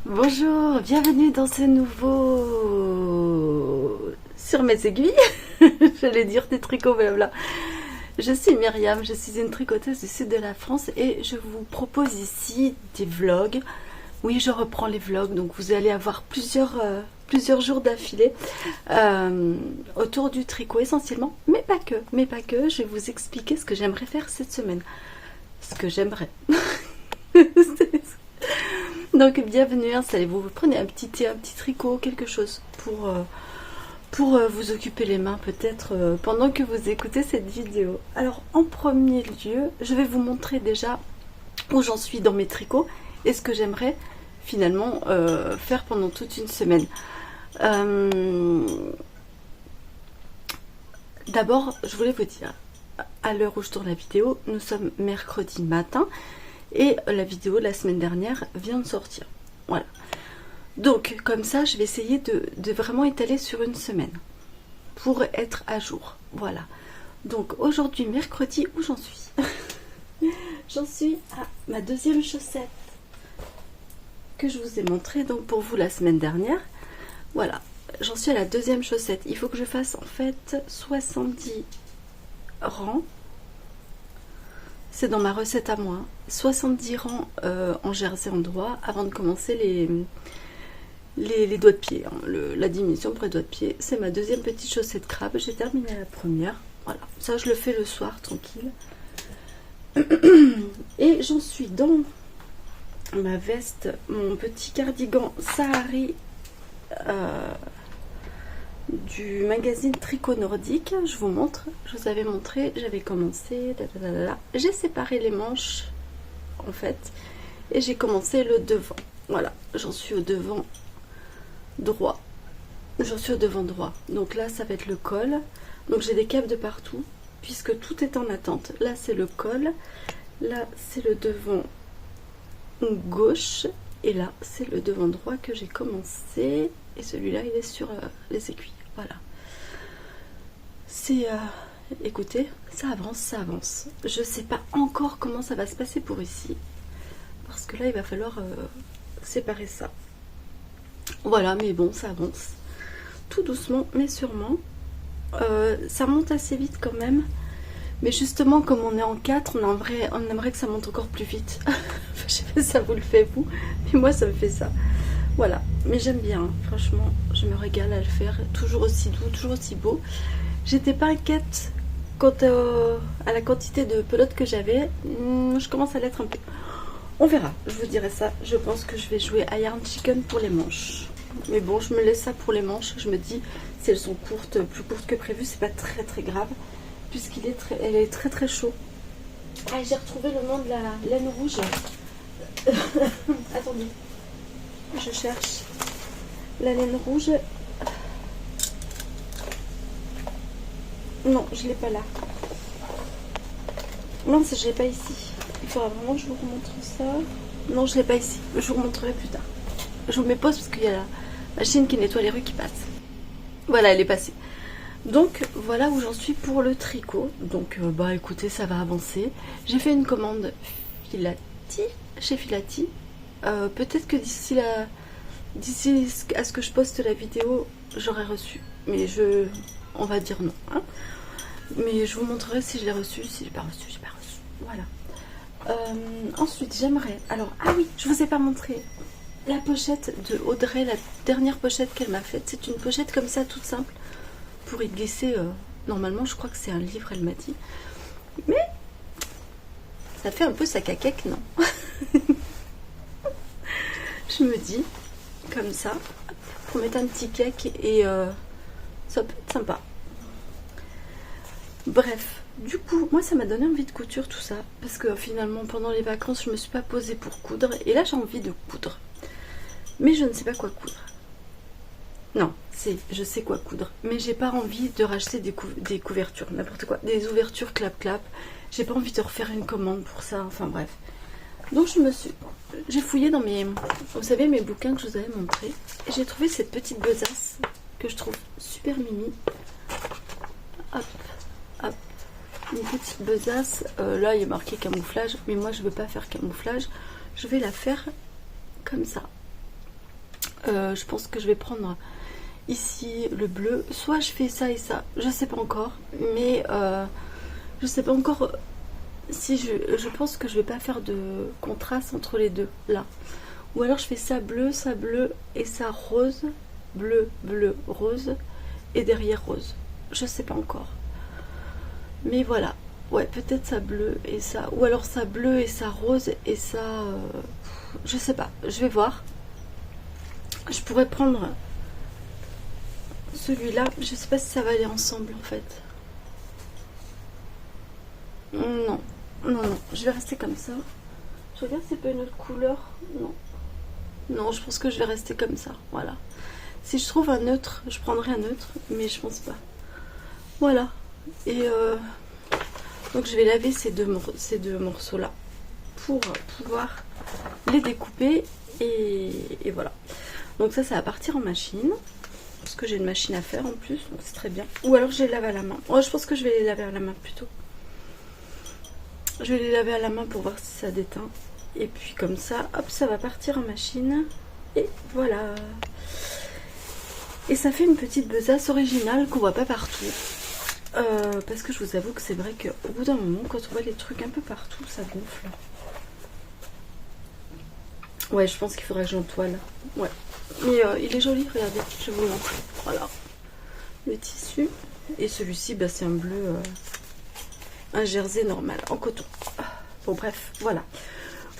Bonjour, bienvenue dans ce nouveau sur mes aiguilles. J'allais dire des tricots, blabla. Je suis Myriam, je suis une tricoteuse du sud de la France et je vous propose ici des vlogs. Oui, je reprends les vlogs, donc vous allez avoir plusieurs jours d'affilée autour du tricot essentiellement, mais pas que. Je vais vous expliquer ce que j'aimerais faire cette semaine. Ce que j'aimerais. Donc bienvenue, installez-vous, vous prenez un petit thé, un petit tricot, quelque chose pour vous occuper les mains peut-être pendant que vous écoutez cette vidéo. Alors en premier lieu, je vais vous montrer déjà où j'en suis dans mes tricots et ce que j'aimerais finalement faire pendant toute une semaine. D'abord, je voulais vous dire, à l'heure où je tourne la vidéo, nous sommes mercredi matin. Et la vidéo de la semaine dernière vient de sortir. Voilà. Donc, comme ça, je vais essayer de vraiment étaler sur une semaine. Pour être à jour. Voilà. Donc, aujourd'hui, mercredi, où j'en suis? J'en suis à ma deuxième chaussette. Que je vous ai montré donc pour vous la semaine dernière. Voilà. J'en suis à la deuxième chaussette. Il faut que je fasse en fait 70 rangs. C'est dans ma recette à moi. 70 rangs en jersey endroit avant de commencer les doigts de pied. Hein. La diminution pour les doigts de pied. C'est ma deuxième petite chaussette crabe. J'ai terminé la première. Voilà. Ça, je le fais le soir, tranquille. Et j'en suis dans ma veste, mon petit cardigan Sahari du magazine Tricot Nordique. Je vous montre, je vous avais montré, j'avais commencé, j'ai séparé les manches en fait et j'ai commencé le devant. Voilà, j'en suis au devant droit. Donc là ça va être le col. Donc j'ai des capes de partout puisque tout est en attente. Là c'est le col, là c'est le devant gauche et là c'est le devant droit que j'ai commencé. Et celui-là, il est sur les aiguilles. Voilà. C'est... écoutez, ça avance. Je sais pas encore comment ça va se passer pour ici. Parce que là, il va falloir séparer ça. Voilà, mais bon, ça avance. Tout doucement, mais sûrement. Ça monte assez vite quand même. Mais justement, comme on est en 4, on aimerait que ça monte encore plus vite. Je sais pas si ça vous le fait, vous. Mais moi, ça me fait ça. Voilà, mais j'aime bien, franchement, je me régale à le faire, toujours aussi doux, toujours aussi beau. J'étais pas inquiète quant à la quantité de pelote que j'avais, je commence à l'être un peu. On verra, je vous dirai ça, je pense que je vais jouer à Yarn Chicken pour les manches. Mais bon, je me laisse ça pour les manches, je me dis, si elles sont courtes, plus courtes que prévu, c'est pas très grave, puisqu'elle est très chaud. Ah, j'ai retrouvé le nom de la laine rouge. Attendez. Je cherche la laine rouge. Non, je l'ai pas là. Non, je l'ai pas ici. Il faudra vraiment que je vous remontre ça. Non, je l'ai pas ici. Je vous remontrerai plus tard. Je vous mets pause parce qu'il y a la machine qui nettoie les rues qui passe. Voilà, elle est passée. Donc, voilà où j'en suis pour le tricot. Donc, bah écoutez, ça va avancer. J'ai fait une commande chez Filati. Peut-être que d'ici à ce que je poste la vidéo, j'aurai reçu. Mais on va dire non. Hein. Mais je vous montrerai si je l'ai reçu. Si j'ai pas reçu, j'ai pas reçu. Voilà. Ensuite, j'aimerais... Alors, ah oui, je vous ai pas montré la pochette de Audrey, la dernière pochette qu'elle m'a faite. C'est une pochette comme ça, toute simple, pour y glisser... Normalement, je crois que c'est un livre, elle m'a dit. Mais ça fait un peu sac à cake, non? Je me dis, comme ça, pour mettre un petit cake et ça peut être sympa. Bref, du coup, moi ça m'a donné envie de couture tout ça, parce que finalement pendant les vacances je me suis pas posée pour coudre, et là j'ai envie de coudre. Mais je ne sais pas quoi coudre. Non, je sais quoi coudre, mais j'ai pas envie de racheter des couvertures, n'importe quoi, des ouvertures clap-clap. J'ai pas envie de refaire une commande pour ça, enfin bref. Donc j'ai fouillé dans vous savez, mes bouquins que je vous avais montrés, et j'ai trouvé cette petite besace que je trouve super mimi. Hop, une petite besace. Là, il y a marqué camouflage, mais moi je veux pas faire camouflage. Je vais la faire comme ça. Je pense que je vais prendre ici le bleu. Soit je fais ça et ça, je sais pas encore. Mais je sais pas encore si je pense que je vais pas faire de contraste entre les deux là. Ou alors je fais ça bleu et ça rose. Bleu, bleu, rose. Et derrière rose. Je sais pas encore. Mais voilà. Ouais, peut-être ça bleu et ça. Ou alors ça bleu et ça rose et ça. Je sais pas. Je vais voir. Je pourrais prendre celui-là. Je sais pas si ça va aller ensemble en fait. Non. Non, non. Je vais rester comme ça. Je regarde si c'est pas une autre couleur. Non. Non, je pense que je vais rester comme ça. Voilà. Si je trouve un neutre, je prendrai un neutre. Mais je pense pas. Voilà. Et donc je vais laver ces deux morceaux-là pour pouvoir les découper. Et voilà. Donc ça va partir en machine. Parce que j'ai une machine à faire en plus. Donc c'est très bien. Ou alors je les lave à la main. Oh, je pense que je vais les laver à la main plutôt. Je vais les laver à la main pour voir si ça déteint. Et puis comme ça, hop, ça va partir en machine. Et voilà. Et ça fait une petite besace originale qu'on voit pas partout. Parce que je vous avoue que c'est vrai qu'au bout d'un moment, quand on voit les trucs un peu partout, ça gonfle. Ouais, je pense qu'il faudrait que j'entoile. Ouais. Mais il est joli, regardez, je vais vous montrer. Voilà. Le tissu. Et celui-ci, bah, c'est un bleu, un jersey normal, en coton. Bon, bref, voilà.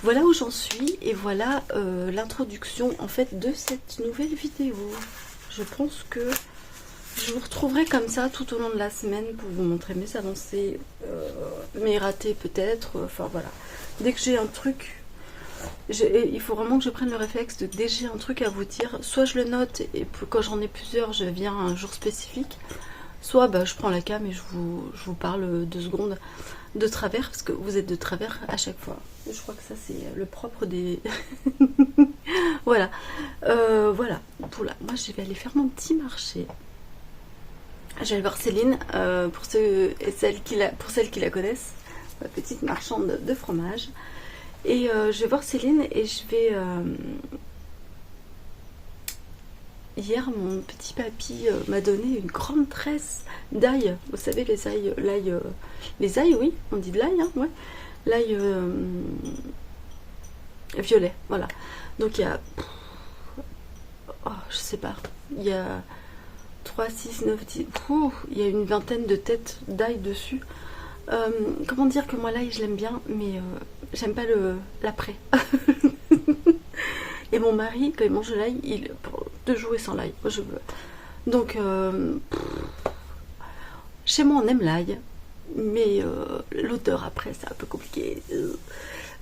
Voilà où j'en suis. Et voilà l'introduction, en fait, de cette nouvelle vidéo. Je pense que je vous retrouverai comme ça tout au long de la semaine pour vous montrer mes avancées, mes ratés peut-être. Enfin, voilà. Dès que j'ai un truc... il faut vraiment que je prenne le réflexe de dès que j'ai un truc à vous dire, soit je le note et quand j'en ai plusieurs, je viens un jour spécifique, soit bah, je prends la cam et je vous parle 2 secondes de travers, parce que vous êtes de travers à chaque fois. Je crois que ça c'est le propre des... voilà. Voilà. Moi je vais aller faire mon petit marché. Je vais aller voir Céline, pour celles qui la connaissent, ma petite marchande de fromage. Et je vais voir Céline et je vais... Hier, mon petit papy m'a donné une grande tresse d'ail. Vous savez, les ails... les ails, oui, on dit de l'ail, hein, ouais. L'ail violet, voilà. Donc il y a... Oh, je sais pas. Il y a 3, 6, 9, 10... il y a une vingtaine de têtes d'ail dessus. Comment dire que moi l'ail je l'aime bien, mais j'aime pas l'après. Et mon mari, quand il mange de l'ail, il pour 2 jours sans l'ail. Je veux. Donc chez moi on aime l'ail, mais l'odeur après c'est un peu compliqué.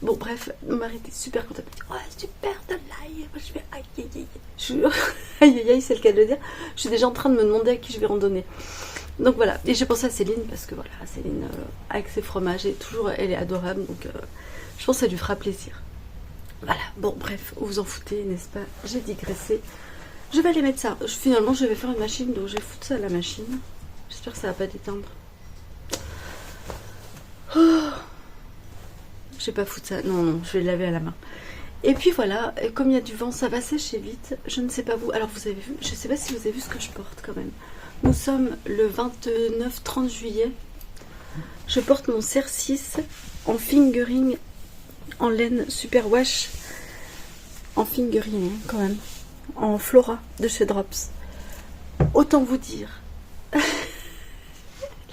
Bon bref, mon mari était super content. Il dit oh super de l'ail. Moi je fais aïe aïe aïe. Aïe aïe aïe, c'est le cas de le dire. Je suis déjà en train de me demander à qui je vais en donner. Donc voilà, et j'ai pensé à Céline parce que voilà, Céline avec ses fromages, elle est adorable, donc je pense que ça lui fera plaisir. Voilà, bon bref, vous vous en foutez, n'est-ce pas? J'ai digressé. Je vais aller mettre ça. Finalement, je vais faire une machine, donc je vais foutre ça à la machine. J'espère que ça va pas déteindre. Oh, je vais pas foutre ça. Non, non, je vais le laver à la main. Et puis voilà, et comme il y a du vent, ça va sécher vite. Je ne sais pas vous. Alors vous avez vu, je sais pas si vous avez vu ce que je porte quand même. Nous sommes le 29-30 juillet. Je porte mon CR6 en fingering, en laine superwash, en fingering hein, quand même, en Flora de chez Drops. Autant vous dire,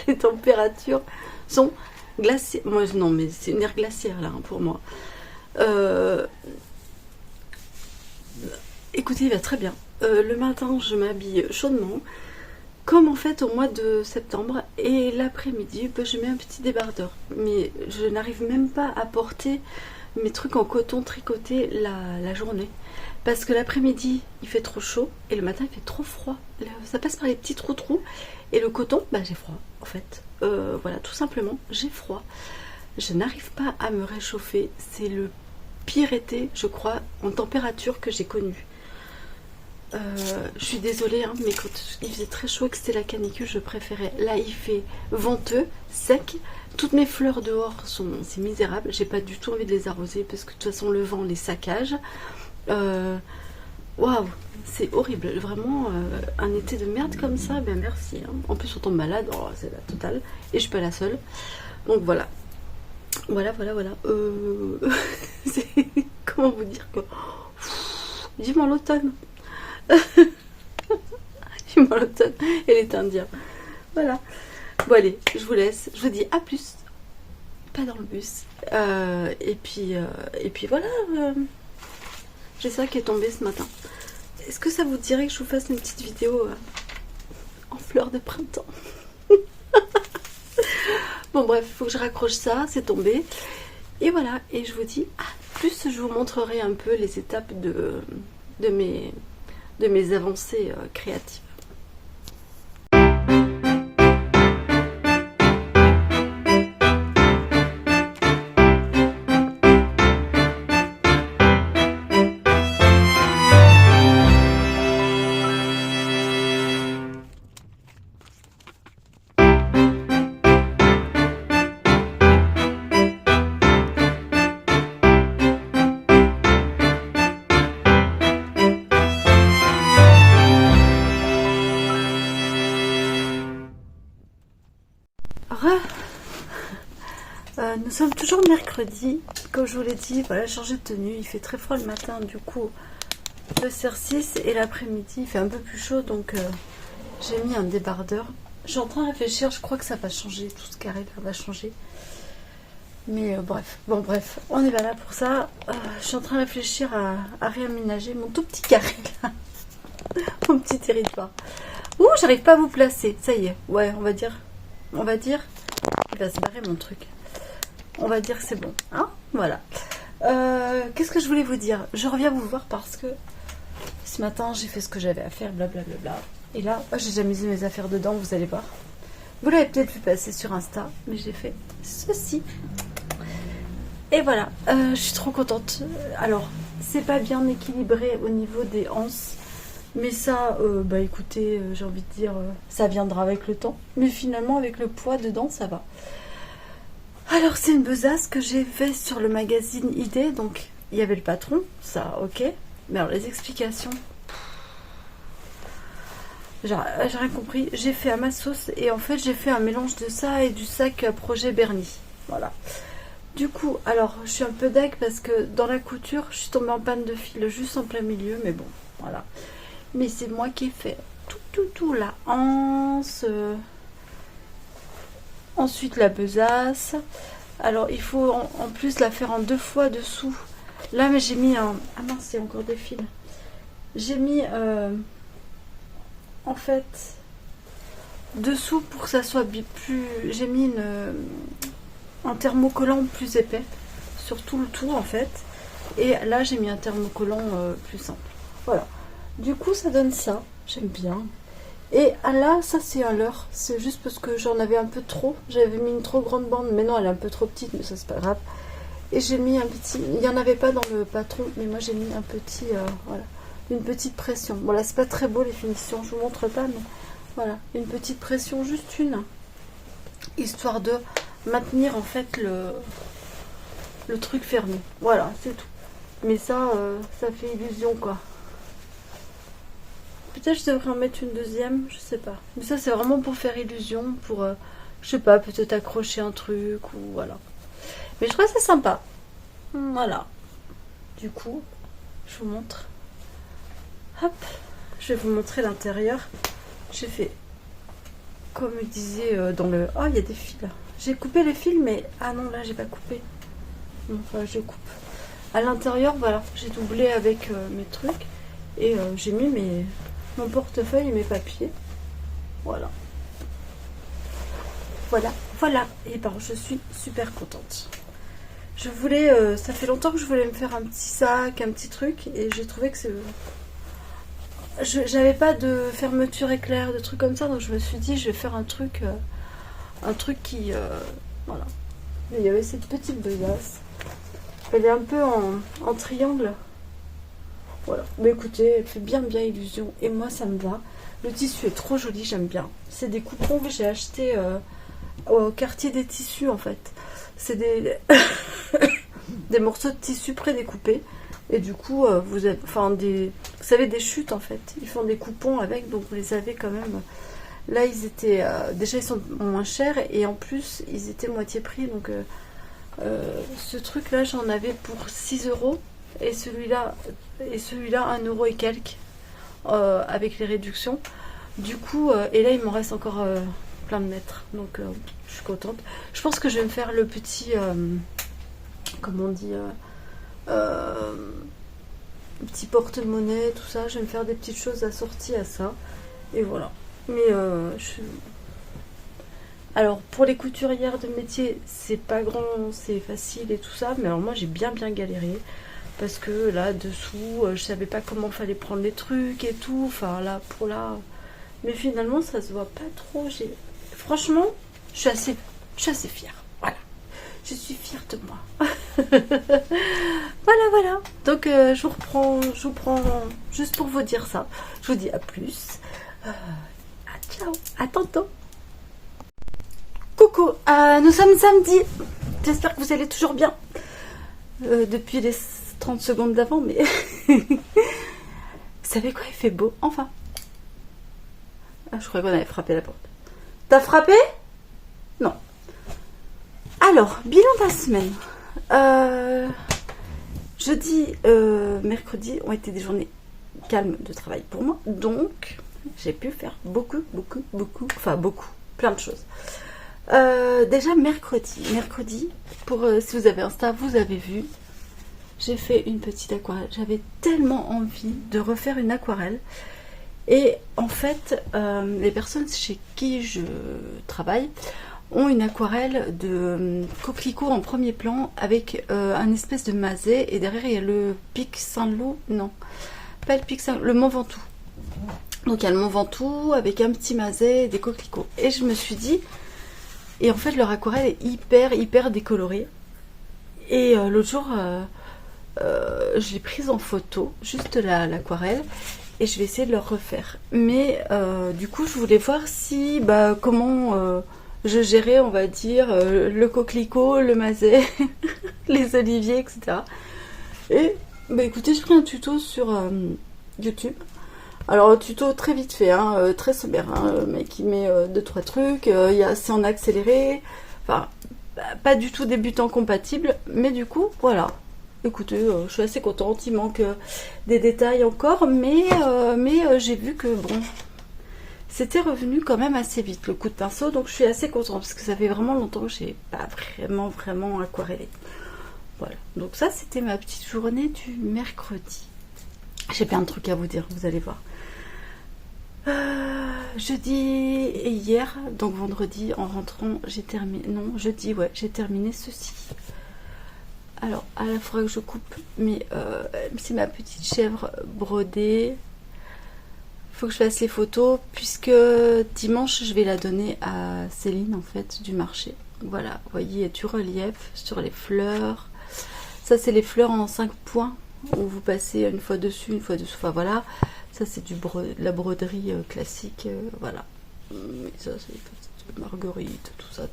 les températures sont glacées. Moi non, mais c'est une ère glaciaire là hein, pour moi. Écoutez, il va très bien. Le matin, je m'habille chaudement. Comme en fait au mois de septembre, et l'après-midi je mets un petit débardeur, mais je n'arrive même pas à porter mes trucs en coton tricoté la journée, parce que l'après-midi il fait trop chaud et le matin il fait trop froid, ça passe par les petits trous et le coton, bah j'ai froid en fait, voilà tout simplement j'ai froid, je n'arrive pas à me réchauffer, c'est le pire été je crois en température que j'ai connu. Je suis désolée hein, mais quand il faisait très chaud et que c'était la canicule je préférais. Là il fait venteux, sec, toutes mes fleurs dehors c'est misérable, j'ai pas du tout envie de les arroser parce que de toute façon le vent les saccage. Waouh, c'est horrible, vraiment un été de merde comme ça, ben merci. Hein. En plus on tombe malade, oh, c'est la totale, et je suis pas la seule. Donc voilà, voilà. Comment vous dire que vivement l'automne, vivement l'automne et l'été indien. Voilà. Bon allez, je vous laisse, je vous dis à plus. Pas dans le bus. Et puis voilà. J'ai ça qui est tombé ce matin. Est-ce que ça vous dirait que je vous fasse une petite vidéo en fleurs de printemps? Bon bref, il faut que je raccroche ça, c'est tombé. Et voilà, et je vous dis à plus, je vous montrerai un peu les étapes de mes avancées créatives. Nous sommes toujours mercredi, comme je vous l'ai dit, voilà, changer de tenue, il fait très froid le matin, du coup le CR6 et l'après-midi il fait un peu plus chaud, donc j'ai mis un débardeur. Je suis en train de réfléchir, je crois que ça va changer, tout ce carré là va changer. Mais bref, bon bref, on est pas là pour ça. Je suis en train de réfléchir à réaménager mon tout petit carré là, mon petit territoire. Ouh, j'arrive pas à vous placer, ça y est, ouais, on va dire, il va se barrer mon truc. On va dire que c'est bon, hein, voilà. Qu'est-ce que je voulais vous dire? Je reviens vous voir parce que ce matin j'ai fait ce que j'avais à faire, blablabla. Et là, j'ai déjà mis mes affaires dedans, vous allez voir. Vous l'avez peut-être vu passer sur Insta, mais j'ai fait ceci. Et voilà, je suis trop contente. Alors, c'est pas bien équilibré au niveau des anses, mais ça, bah écoutez, j'ai envie de dire, ça viendra avec le temps. Mais finalement, avec le poids dedans, ça va. Alors, c'est une besace que j'ai fait sur le magazine ID, donc il y avait le patron, ça, ok. Mais alors, les explications, j'ai rien compris. J'ai fait à ma sauce et en fait, j'ai fait un mélange de ça et du sac Projet Bernie. Voilà. Du coup, alors, je suis un peu deg parce que dans la couture, je suis tombée en panne de fil juste en plein milieu, mais bon, voilà. Mais c'est moi qui ai fait tout, la anse, ensuite la besace. Alors, il faut en plus la faire en 2 fois dessous. Là, mais j'ai mis un... Ah mince, c'est encore des fils. J'ai mis, en fait, dessous pour que ça soit plus... J'ai mis un thermocollant plus épais sur tout le tour en fait, et là j'ai mis un thermocollant plus simple. Voilà, du coup ça donne ça, j'aime bien. Et là, ça c'est un leurre, c'est juste parce que j'en avais un peu trop, j'avais mis une trop grande bande, mais non elle est un peu trop petite, mais ça c'est pas grave. Et j'ai mis un petit, il n'y en avait pas dans le patron, mais moi j'ai mis un petit, voilà, une petite pression. Bon là c'est pas très beau les finitions, je vous montre pas, mais voilà, une petite pression, juste une, histoire de maintenir en fait le truc fermé. Voilà, c'est tout. Mais ça, ça fait illusion quoi. Peut-être je devrais en mettre une deuxième, je sais pas. Mais ça c'est vraiment pour faire illusion, pour, je sais pas, peut-être accrocher un truc ou voilà. Mais je trouve ça sympa. Voilà. Du coup, je vous montre. Hop, je vais vous montrer l'intérieur. J'ai fait, comme je disais dans le... Oh, il y a des fils là. J'ai coupé les fils, mais... Ah non, là, j'ai pas coupé. Enfin, je coupe. À l'intérieur, voilà, j'ai doublé avec mes trucs. Et j'ai mis mon portefeuille et mes papiers. Voilà. Voilà. Et ben, je suis super contente. Je voulais... ça fait longtemps que je voulais me faire un petit sac, un petit truc. Et j'ai trouvé que c'est... J'avais pas de fermeture éclair, de trucs comme ça. Donc je me suis dit, je vais faire un truc qui... voilà. Et il y avait cette petite besace. Elle est un peu en triangle. Voilà. Mais écoutez, elle fait bien illusion. Et moi, ça me va. Le tissu est trop joli, j'aime bien. C'est des coupons que j'ai acheté au quartier des tissus, en fait. C'est des... des morceaux de tissu prédécoupés. Et du coup, vous avez, enfin, vous savez, des chutes en fait. Ils font des coupons avec, donc vous les avez quand même. Là, ils étaient, déjà, ils sont moins chers et en plus, ils étaient moitié prix. Donc, ce truc-là, j'en avais pour 6 euros et celui-là, 1 euro et quelques avec les réductions. Du coup, et là, il m'en reste encore plein de mètres. Donc, je suis contente. Je pense que je vais me faire le petit, comment on dit, petit porte-monnaie, tout ça. Je vais me faire des petites choses assorties à ça. Et voilà. Mais alors pour les couturières de métier, c'est pas grand, c'est facile et tout ça. Mais alors moi j'ai bien galéré. Parce que là dessous, je savais pas comment fallait prendre les trucs et tout. Enfin là, pour là. Mais finalement ça se voit pas trop. Franchement, je suis assez fière. Voilà. Je suis fière de moi. Voilà. Donc je vous prends juste pour vous dire ça. Je vous dis à plus. Ciao, à tantôt. Coucou, nous sommes samedi. J'espère que vous allez toujours bien. Depuis les 30 secondes d'avant, mais... Vous savez quoi, il fait beau, enfin. Ah, je croyais qu'on avait frappé la porte. T'as frappé? Non. Alors, bilan de la semaine. Jeudi, mercredi ont été des journées calmes de travail pour moi. Donc, j'ai pu faire beaucoup, plein de choses. Déjà mercredi, pour si vous avez Insta, vous avez vu, j'ai fait une petite aquarelle. J'avais tellement envie de refaire une aquarelle. Et en fait, les personnes chez qui je travaille ont une aquarelle de coquelicot en premier plan avec un espèce de masé. Et derrière, il y a le pic Saint-Loup. Non, pas le pic Saint-Loup, le Mont Ventoux. Donc il y a le Mont Ventoux avec un petit masé et des coquelicots. Et je me suis dit... Et en fait, leur aquarelle est hyper décolorée. Et l'autre jour, je l'ai prise en photo, juste l'aquarelle. Et je vais essayer de leur refaire. Mais du coup, je voulais voir si, comment je gérais, on va dire, le coquelicot, le masé, les oliviers, etc. Et écoutez, j'ai pris un tuto sur YouTube. Alors, un tuto très vite fait, hein, très sommaire, hein, le mec il met 2-3 trucs, c'est en accéléré, enfin, pas du tout débutant compatible, mais du coup, voilà. Écoutez, je suis assez contente, il manque des détails encore, mais j'ai vu que, bon, c'était revenu quand même assez vite, le coup de pinceau, donc je suis assez contente, parce que ça fait vraiment longtemps que j'ai pas vraiment aquarellé. Voilà, donc ça, c'était ma petite journée du mercredi. J'ai plein de trucs à vous dire, vous allez voir. Jeudi et hier, donc vendredi en rentrant, j'ai terminé. Non, jeudi, ouais, j'ai terminé ceci. Alors, à la fois que je coupe, mais c'est ma petite chèvre brodée. Faut que je fasse les photos, puisque dimanche, je vais la donner à Céline, en fait, du marché. Voilà, vous voyez, il y a du relief sur les fleurs. Ça, c'est les fleurs en 5 points, où vous passez une fois dessus, une fois dessous. Enfin, voilà. Ça, c'est de la broderie classique, voilà. Mais ça, c'est marguerite, tout ça.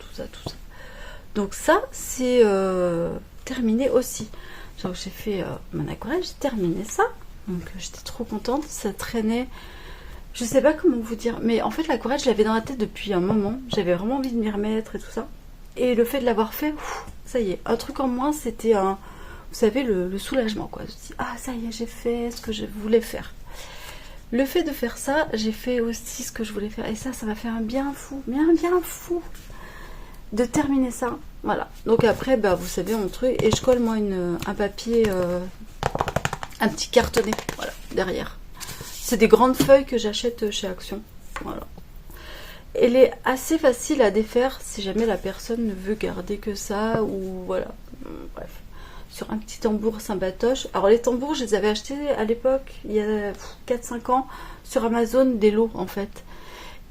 Donc ça, c'est terminé aussi. Genre, j'ai fait mon aquarelle, j'ai terminé ça. Donc, j'étais trop contente. Ça traînait. Je sais pas comment vous dire, mais en fait, l'aquarelle, je l'avais dans la tête depuis un moment. J'avais vraiment envie de m'y remettre et tout ça. Et le fait de l'avoir fait, ça y est, un truc en moins, c'était vous savez, le soulagement, quoi. Je me dis, ah, ça y est, j'ai fait ce que je voulais faire. Le fait de faire ça, j'ai fait aussi ce que je voulais faire. Et ça m'a fait un bien fou, de terminer ça. Voilà. Donc après, vous savez, mon truc. Et je colle, moi, un papier, un petit cartonné, voilà, derrière. C'est des grandes feuilles que j'achète chez Action. Voilà. Elle est assez facile à défaire si jamais la personne ne veut garder que ça. Ou voilà. Bref. Sur un petit tambour Saint-Batoche. Alors les tambours, je les avais achetés à l'époque, il y a 4-5 ans, sur Amazon, des lots en fait.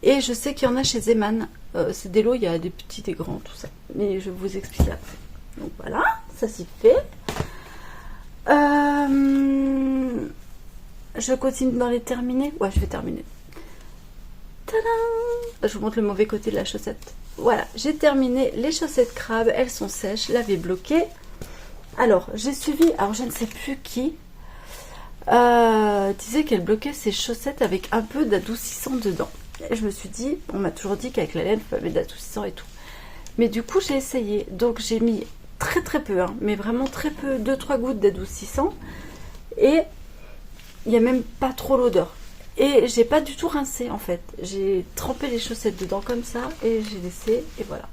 Et je sais qu'il y en a chez Zeman. C'est des lots, il y a des petits, des grands, tout ça. Mais je vais vous expliquer après. Donc voilà, ça c'est fait. Je continue dans les terminer. Ouais, je vais terminer. Tadam! Je vous montre le mauvais côté de la chaussette. Voilà, j'ai terminé les chaussettes crabes. Elles sont sèches, lavées, bloquées. Alors, j'ai suivi, alors je ne sais plus qui, disait qu'elle bloquait ses chaussettes avec un peu d'adoucissant dedans. Et je me suis dit, on m'a toujours dit qu'avec la laine, il faut mettre d'adoucissant et tout. Mais du coup, j'ai essayé. Donc, j'ai mis très très peu, hein, mais vraiment très peu, 2-3 gouttes d'adoucissant. Et il n'y a même pas trop l'odeur. Et j'ai pas du tout rincé en fait. J'ai trempé les chaussettes dedans comme ça et j'ai laissé et voilà.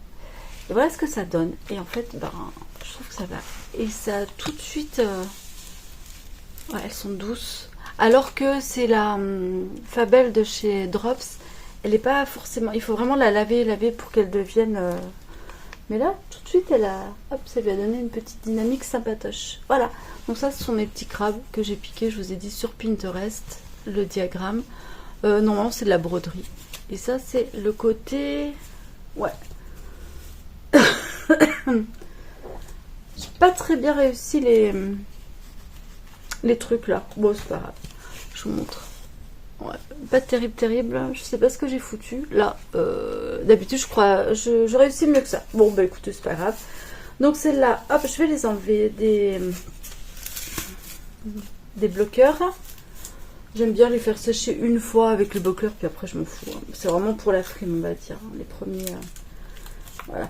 Et voilà ce que ça donne. Et en fait, ben, je trouve que ça va. Et ça tout de suite... ouais, elles sont douces. Alors que c'est la Fabelle de chez Drops. Elle n'est pas forcément... Il faut vraiment la laver pour qu'elle devienne... Mais là, tout de suite, elle a... Hop, ça lui a donné une petite dynamique sympatoche. Voilà. Donc ça, ce sont mes petits crabes que j'ai piqués, je vous ai dit, sur Pinterest. Le diagramme. Normalement, c'est de la broderie. Et ça, c'est le côté... Ouais. J'ai pas très bien réussi les trucs là. Bon, c'est pas grave. Je vous montre. Ouais, pas terrible. Je sais pas ce que j'ai foutu. Là, d'habitude, je crois, je réussis mieux que ça. Bon, bah écoutez, c'est pas grave. Donc celle-là, hop, je vais les enlever des bloqueurs. J'aime bien les faire sécher une fois avec le bloqueur, puis après je m'en fous. Hein. C'est vraiment pour la frime, on va dire. Hein. Les premiers, voilà.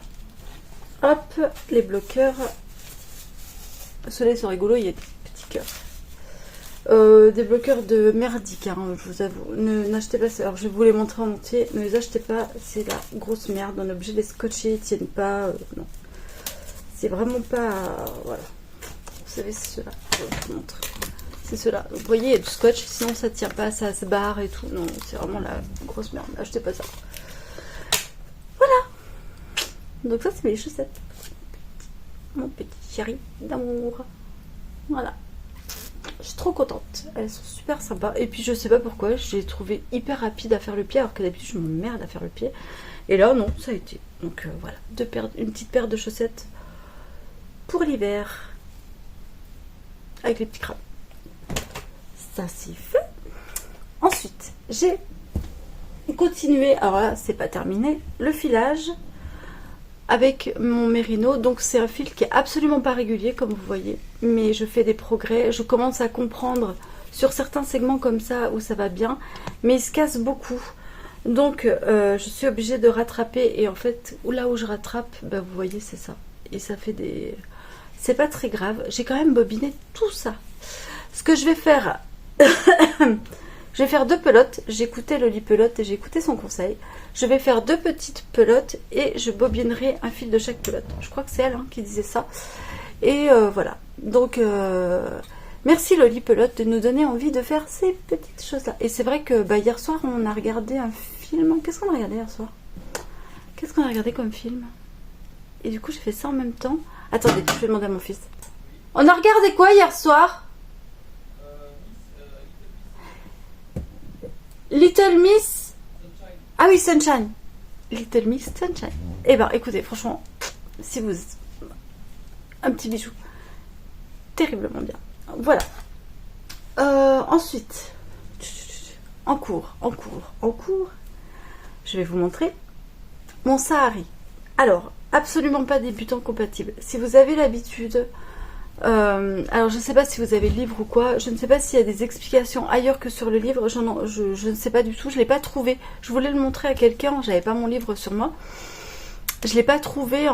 Hop, les bloqueurs. Ceux-là, ils sont rigolos, il y a des petits cœurs. Des bloqueurs de merdique, hein, je vous avoue. N'achetez pas ça. Alors, je vais vous les montrer en entier. Ne les achetez pas, c'est la grosse merde. On est obligé de les scotcher, ils tiennent pas. Non. C'est vraiment pas... voilà. Vous savez, c'est ceux-là. Je vais vous montrer. C'est ceux-là. Vous voyez, il y a du scotch, sinon ça tient pas, ça se barre et tout. Non, c'est vraiment la grosse merde. Achetez pas ça. Voilà. Donc ça, c'est mes chaussettes. Mon petit chéri d'amour. Voilà. Je suis trop contente. Elles sont super sympas. Et puis je sais pas pourquoi, j'ai trouvé hyper rapide à faire le pied, alors que d'habitude je m'emmerde à faire le pied. Et là non, ça a été. Donc voilà, une petite paire de chaussettes pour l'hiver. Avec les petits crabes. Ça c'est fait. Ensuite, j'ai continué, alors là c'est pas terminé, le filage avec mon mérino. Donc c'est un fil qui est absolument pas régulier comme vous voyez, mais je fais des progrès, je commence à comprendre sur certains segments comme ça où ça va bien, mais il se casse beaucoup, donc je suis obligée de rattraper. Et en fait là où je rattrape, bah, vous voyez c'est ça, et ça fait des... c'est pas très grave, j'ai quand même bobiné tout ça. Ce que je vais faire je vais faire 2 pelotes. J'ai écouté le lit pelote et j'ai écouté son conseil. Je vais faire 2 petites pelotes et je bobinerai un fil de chaque pelote. Je crois que c'est elle hein, qui disait ça. Et voilà. Donc, merci Loli Pelote de nous donner envie de faire ces petites choses-là. Et c'est vrai que bah, hier soir, on a regardé un film. Qu'est-ce qu'on a regardé hier soir? Qu'est-ce qu'on a regardé comme film? Et du coup, j'ai fait ça en même temps. Attendez, je vais demander à mon fils. On a regardé quoi hier soir? Little Miss... Ah oui, Sunshine. Little Miss Sunshine. Eh ben, écoutez, franchement, si vous... un petit bijou. Terriblement bien. Voilà. Ensuite, en cours. Je vais vous montrer mon Sahari. Alors, absolument pas débutant compatible. Si vous avez l'habitude... alors je ne sais pas si vous avez le livre ou quoi, je ne sais pas s'il y a des explications ailleurs que sur le livre, je ne sais pas du tout, je ne l'ai pas trouvé. Je voulais le montrer à quelqu'un, j'avais pas mon livre sur moi, je ne l'ai pas trouvé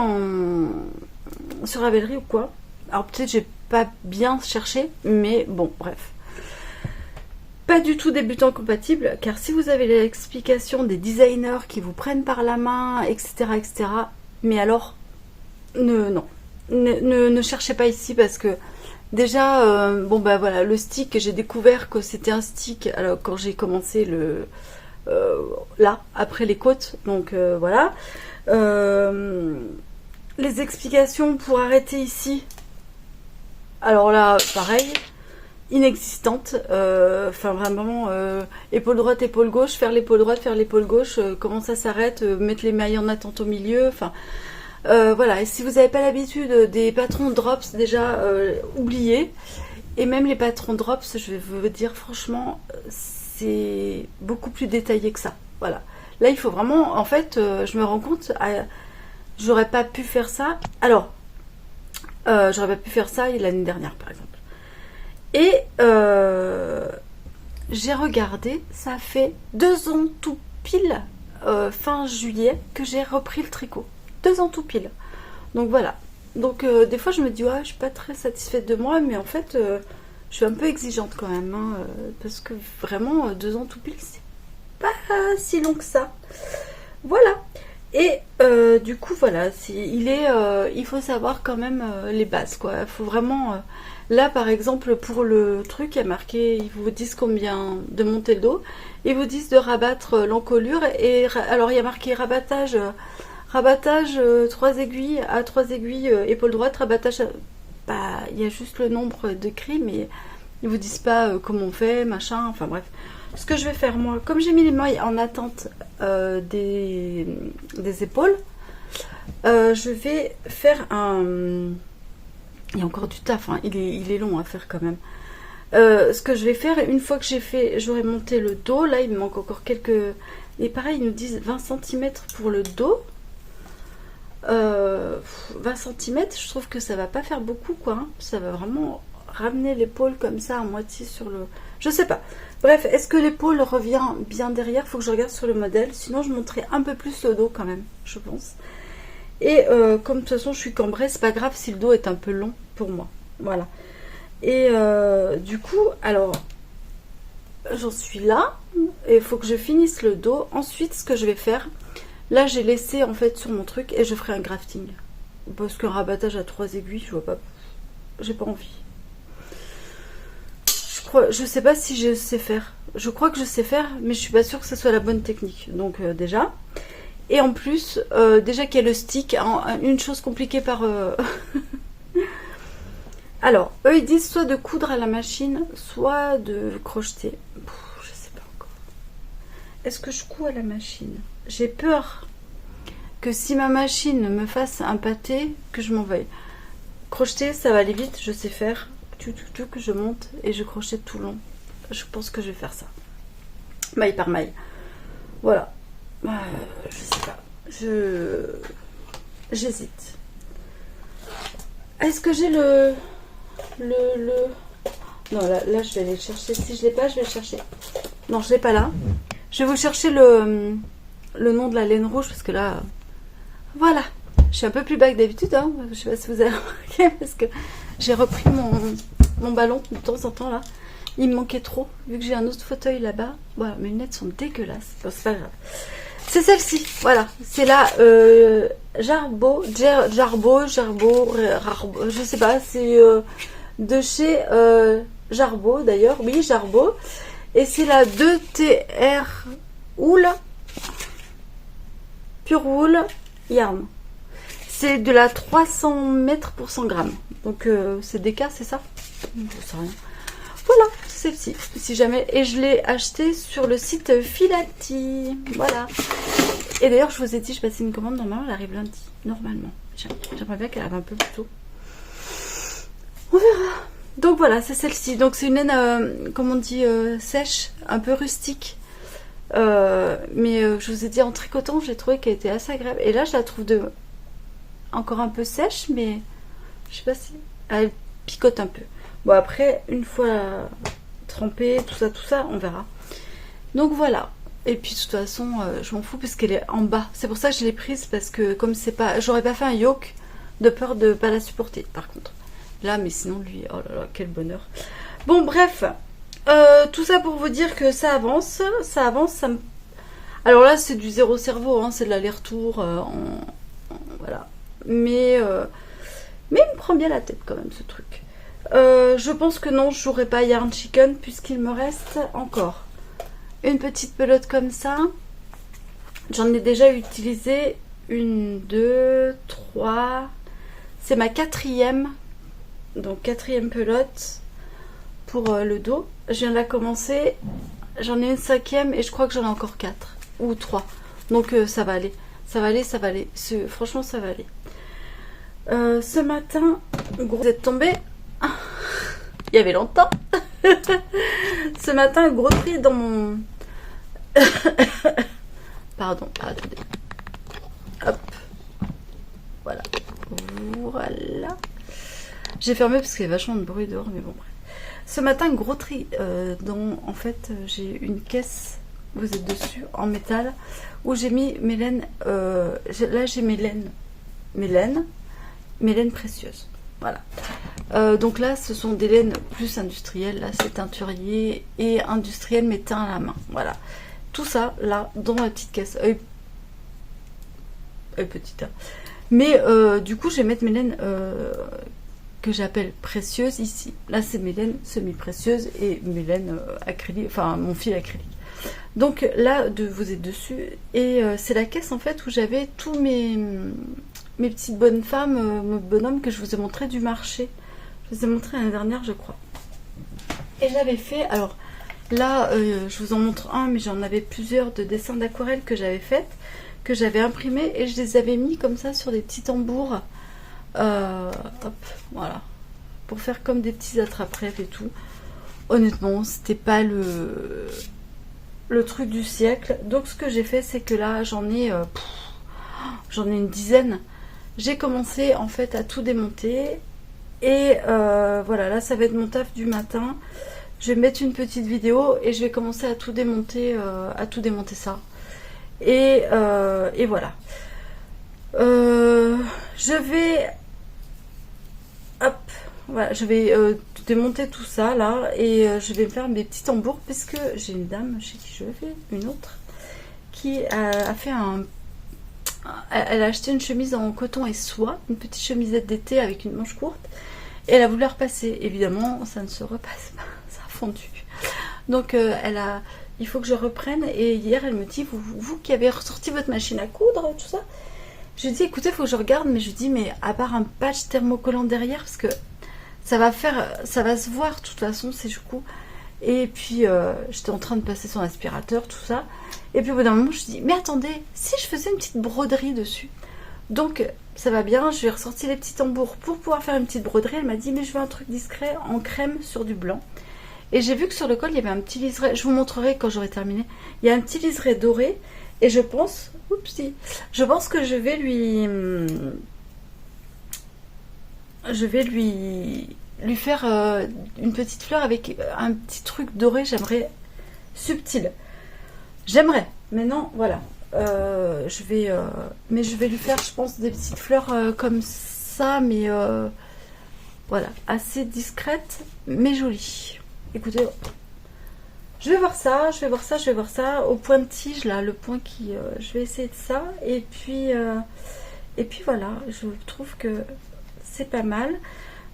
sur Ravelry ou quoi. Alors peut-être j'ai pas bien cherché, mais bon bref. Pas du tout débutant compatible, car si vous avez l'explication des designers qui vous prennent par la main, etc. mais alors non. Ne cherchez pas ici parce que déjà bon bah voilà, le stick, j'ai découvert que c'était un stick alors quand j'ai commencé là après les côtes, donc voilà. Les explications pour arrêter ici, alors là pareil, inexistante. Enfin vraiment épaule droite, épaule gauche, faire l'épaule droite, faire l'épaule gauche, comment ça s'arrête, mettre les mailles en attente au milieu, enfin voilà. Et si vous n'avez pas l'habitude des patrons drops, déjà oubliez. Et même les patrons drops, je vais vous dire franchement, c'est beaucoup plus détaillé que ça. Voilà. Là, il faut vraiment, en fait, je me rends compte, j'aurais pas pu faire ça. Alors, j'aurais pas pu faire ça l'année dernière, par exemple. Et j'ai regardé, ça fait 2 ans tout pile, fin juillet, que j'ai repris le tricot. 2 ans tout pile. Donc voilà. Donc des fois je me dis, ouais, je suis pas très satisfaite de moi, mais en fait, je suis un peu exigeante quand même. Hein, parce que vraiment, 2 ans tout pile, c'est pas si long que ça. Voilà. Et du coup, voilà, il faut savoir quand même les bases, quoi. Il faut vraiment... là, par exemple, pour le truc, il y a marqué, ils vous disent combien de monter le dos. Ils vous disent de rabattre l'encolure. Et alors, il y a marqué rabattage 3 aiguilles à 3 aiguilles, épaule droite, rabattage... Bah, il y a juste le nombre d'écrits, mais ils vous disent pas comment on fait, machin, enfin bref. Ce que je vais faire moi, comme j'ai mis les mailles en attente des épaules, je vais faire un... Il y a encore du taf, hein. Il est long à faire quand même. Ce que je vais faire, une fois que j'aurai monté le dos, là il me manque encore quelques... Et pareil, ils nous disent 20 cm pour le dos. 20 cm, je trouve que ça va pas faire beaucoup, quoi. Hein. Ça va vraiment ramener l'épaule comme ça à moitié sur le... Je sais pas. Bref, est-ce que l'épaule revient bien derrière? Faut que je regarde sur le modèle. Sinon, je montrerai un peu plus le dos quand même, je pense. Et comme de toute façon, je suis cambrée, c'est pas grave si le dos est un peu long pour moi. Voilà. Et du coup, alors, j'en suis là. Et il faut que je finisse le dos. Ensuite, ce que je vais faire... Là, j'ai laissé en fait sur mon truc et je ferai un grafting. Parce qu'un rabattage à 3 aiguilles, je vois pas... J'ai pas envie. Je sais pas si je sais faire. Je crois que je sais faire, mais je suis pas sûre que ce soit la bonne technique. Donc déjà. Et en plus, déjà qu'il y a le stick, une chose compliquée par... Alors, eux ils disent soit de coudre à la machine, soit de crocheter. Je sais pas encore. Est-ce que je couds à la machine? J'ai peur que si ma machine me fasse un pâté, que je m'en veuille. Crocheter, ça va aller vite, je sais faire. Que je monte et je crochette tout le long. Je pense que je vais faire ça. Maille par maille. Voilà. Je sais pas. J'hésite. Est-ce que j'ai le... Non, là, je vais aller le chercher. Si je l'ai pas, je vais le chercher. Non, je l'ai pas là. Je vais vous chercher le nom de la laine rouge parce que là... Voilà. Je suis un peu plus bas que d'habitude. Hein. Je sais pas si vous avez remarqué parce que j'ai repris mon ballon de temps en temps là. Il me manquait trop. Vu que j'ai un autre fauteuil là-bas. Voilà, mes lunettes sont dégueulasses. Bon, c'est pas grave. C'est celle-ci. Voilà. C'est la Jarbo, je sais pas. C'est de chez Jarbo d'ailleurs. Oui, Jarbo. Et c'est la 2TR Wool Pure Wool Yarn. C'est de la 300 mètres pour 100 grammes. Donc c'est des cas, c'est ça? Je sais rien. Voilà, c'est celle-ci. Si jamais. Et je l'ai acheté sur le site Filati. Voilà. Et d'ailleurs, je vous ai dit, je passais une commande. Normalement, elle arrive lundi. Normalement. J'aimerais bien qu'elle arrive un peu plus tôt. On verra. Donc voilà, c'est celle-ci. Donc c'est une laine, comme on dit, sèche, un peu rustique. Mais je vous ai dit, en tricotant, j'ai trouvé qu'elle était assez agréable. Et là, je la trouve encore un peu sèche, mais je sais pas si... Elle picote un peu. Bon, après, une fois trempée, tout ça, on verra. Donc voilà. Et puis de toute façon, je m'en fous parce qu'elle est en bas. C'est pour ça que je l'ai prise, parce que comme c'est pas... J'aurais pas fait un yoke de peur de pas la supporter, par contre. Là, mais sinon, lui, oh là là, quel bonheur. Bon, bref. Tout ça pour vous dire que ça avance. Ça avance, ça me... Alors là, c'est du zéro cerveau, hein, c'est de l'aller-retour. Voilà. Mais il me prend bien la tête quand même, ce truc. Je pense que non, je jouerai pas Yarn Chicken, puisqu'il me reste encore une petite pelote comme ça. J'en ai déjà utilisé 1, 2, 3. C'est ma 4e. Donc 4e pelote pour le dos. Je viens de la commencer. J'en ai une 5e et je crois que j'en ai encore 4 ou 3. Donc ça va aller. Ça va aller, ça va aller. Franchement, ça va aller. Ce matin, vous êtes tombé. Il y avait longtemps. Ce matin, gros tri dans mon... Pardon, attendez. Hop. Voilà. Voilà. J'ai fermé parce qu'il y a vachement de bruit dehors, mais bon, bref. Ce matin, gros tri, dont en fait j'ai une caisse, vous êtes dessus, en métal, où j'ai mis mes laines, là j'ai mes laines précieuses. Voilà. Donc là, ce sont des laines plus industrielles. Là, c'est teinturier et industriel, mais teint à la main. Voilà. Tout ça, là, dans ma petite caisse. Elle est petite, hein. Mais du coup, je vais mettre mes laines que j'appelle précieuses ici. Là, c'est mes laines semi-précieuses et mes laines acryliques, enfin, mon fil acrylique. Donc là, vous êtes dessus. Et c'est la caisse, en fait, où j'avais tous mes petites bonnes femmes, mes bonhommes que je vous ai montré du marché. Je vous ai montré l'année dernière, je crois. Et j'avais fait, alors là, je vous en montre un, mais j'en avais plusieurs de dessins d'aquarelle que j'avais faites, que j'avais imprimés, et je les avais mis comme ça sur des petits tambours. Hop, voilà. Pour faire comme des petits attrape-rêves et tout. Honnêtement, c'était pas le truc du siècle. Donc ce que j'ai fait, c'est que là, j'en ai une dizaine. J'ai commencé en fait à tout démonter. Et voilà, là ça va être mon taf du matin. Je vais mettre une petite vidéo et je vais commencer à tout démonter ça. Et voilà. Je vais... Hop, voilà, je vais démonter tout ça là. Et je vais me faire mes petits tambours. Puisque j'ai une dame chez qui je vais, une autre, qui a fait elle a acheté une chemise en coton et soie, une petite chemisette d'été avec une manche courte, et elle a voulu la repasser. Évidemment, ça ne se repasse pas, ça a fondu. Donc il faut que je reprenne. Et hier, elle me dit, vous qui avez ressorti votre machine à coudre, tout ça. Je lui dis, écoutez, il faut que je regarde, mais je lui dis, mais à part un patch thermocollant derrière, parce que ça va se voir de toute façon, c'est du coup. Et puis j'étais en train de passer son aspirateur, tout ça. Et puis au bout d'un moment, je me dis, mais attendez, si je faisais une petite broderie dessus. Donc ça va bien, je lui ai ressorti les petits tambours pour pouvoir faire une petite broderie. Elle m'a dit, mais je veux un truc discret en crème sur du blanc. Et j'ai vu que sur le col, il y avait un petit liseré. Je vous montrerai quand j'aurai terminé. Il y a un petit liseré doré. Et je pense, je pense que je vais lui faire une petite fleur avec un petit truc doré. J'aimerais subtil. J'aimerais. Mais non, voilà. Mais je vais lui faire, je pense, des petites fleurs comme ça, mais voilà, assez discrètes, mais jolies. Écoutez, je vais voir ça. Au point de tige, là, le point qui... je vais essayer de ça. Et puis voilà, je trouve que c'est pas mal.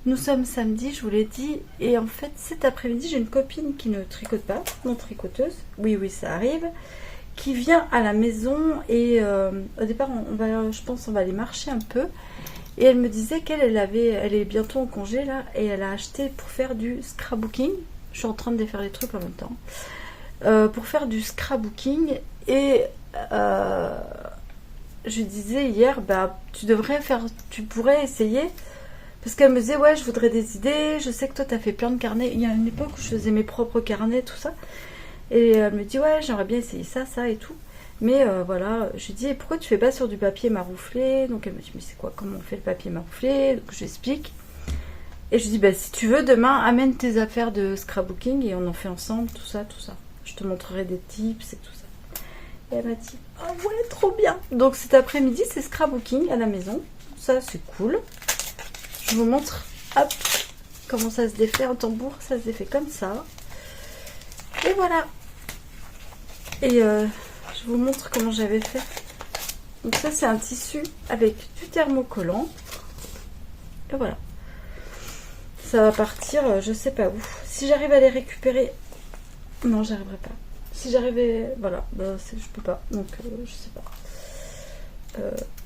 Nous sommes samedi, je vous l'ai dit. Et en fait, cet après-midi, j'ai une copine qui ne tricote pas, non tricoteuse. Oui, ça arrive. Qui vient à la maison. Et au départ, je pense on va aller marcher un peu. Et elle me disait elle est bientôt en congé, là. Et elle a acheté pour faire du scrapbooking. Je suis en train de défaire les trucs en même temps. Pour faire du scrapbooking. Et je lui disais hier, bah, tu pourrais essayer. Parce qu'elle me disait, ouais, je voudrais des idées. Je sais que toi, tu as fait plein de carnets. Il y a une époque où je faisais mes propres carnets, tout ça. Et elle me dit, ouais, j'aimerais bien essayer ça et tout. Mais voilà, je lui dis, et pourquoi tu fais pas sur du papier marouflé? Donc elle me dit, mais c'est quoi, comment on fait le papier marouflé? Donc j'explique. Et je lui dis, bah, si tu veux, demain, amène tes affaires de scrapbooking et on en fait ensemble, tout ça. Je te montrerai des tips et tout ça. Et elle m'a dit, ah ouais, trop bien. Donc cet après-midi, c'est scrapbooking à la maison. Ça, c'est cool. Je vous montre, hop, comment ça se défait en tambour. Ça se défait comme ça. Et voilà. Et je vous montre comment j'avais fait. Donc ça, c'est un tissu avec du thermocollant. Et voilà. Ça va partir, je sais pas où. Si j'arrive à les récupérer... Non, j'arriverai pas. Si j'arrivais... Voilà, bah, je peux pas. Donc, je sais pas.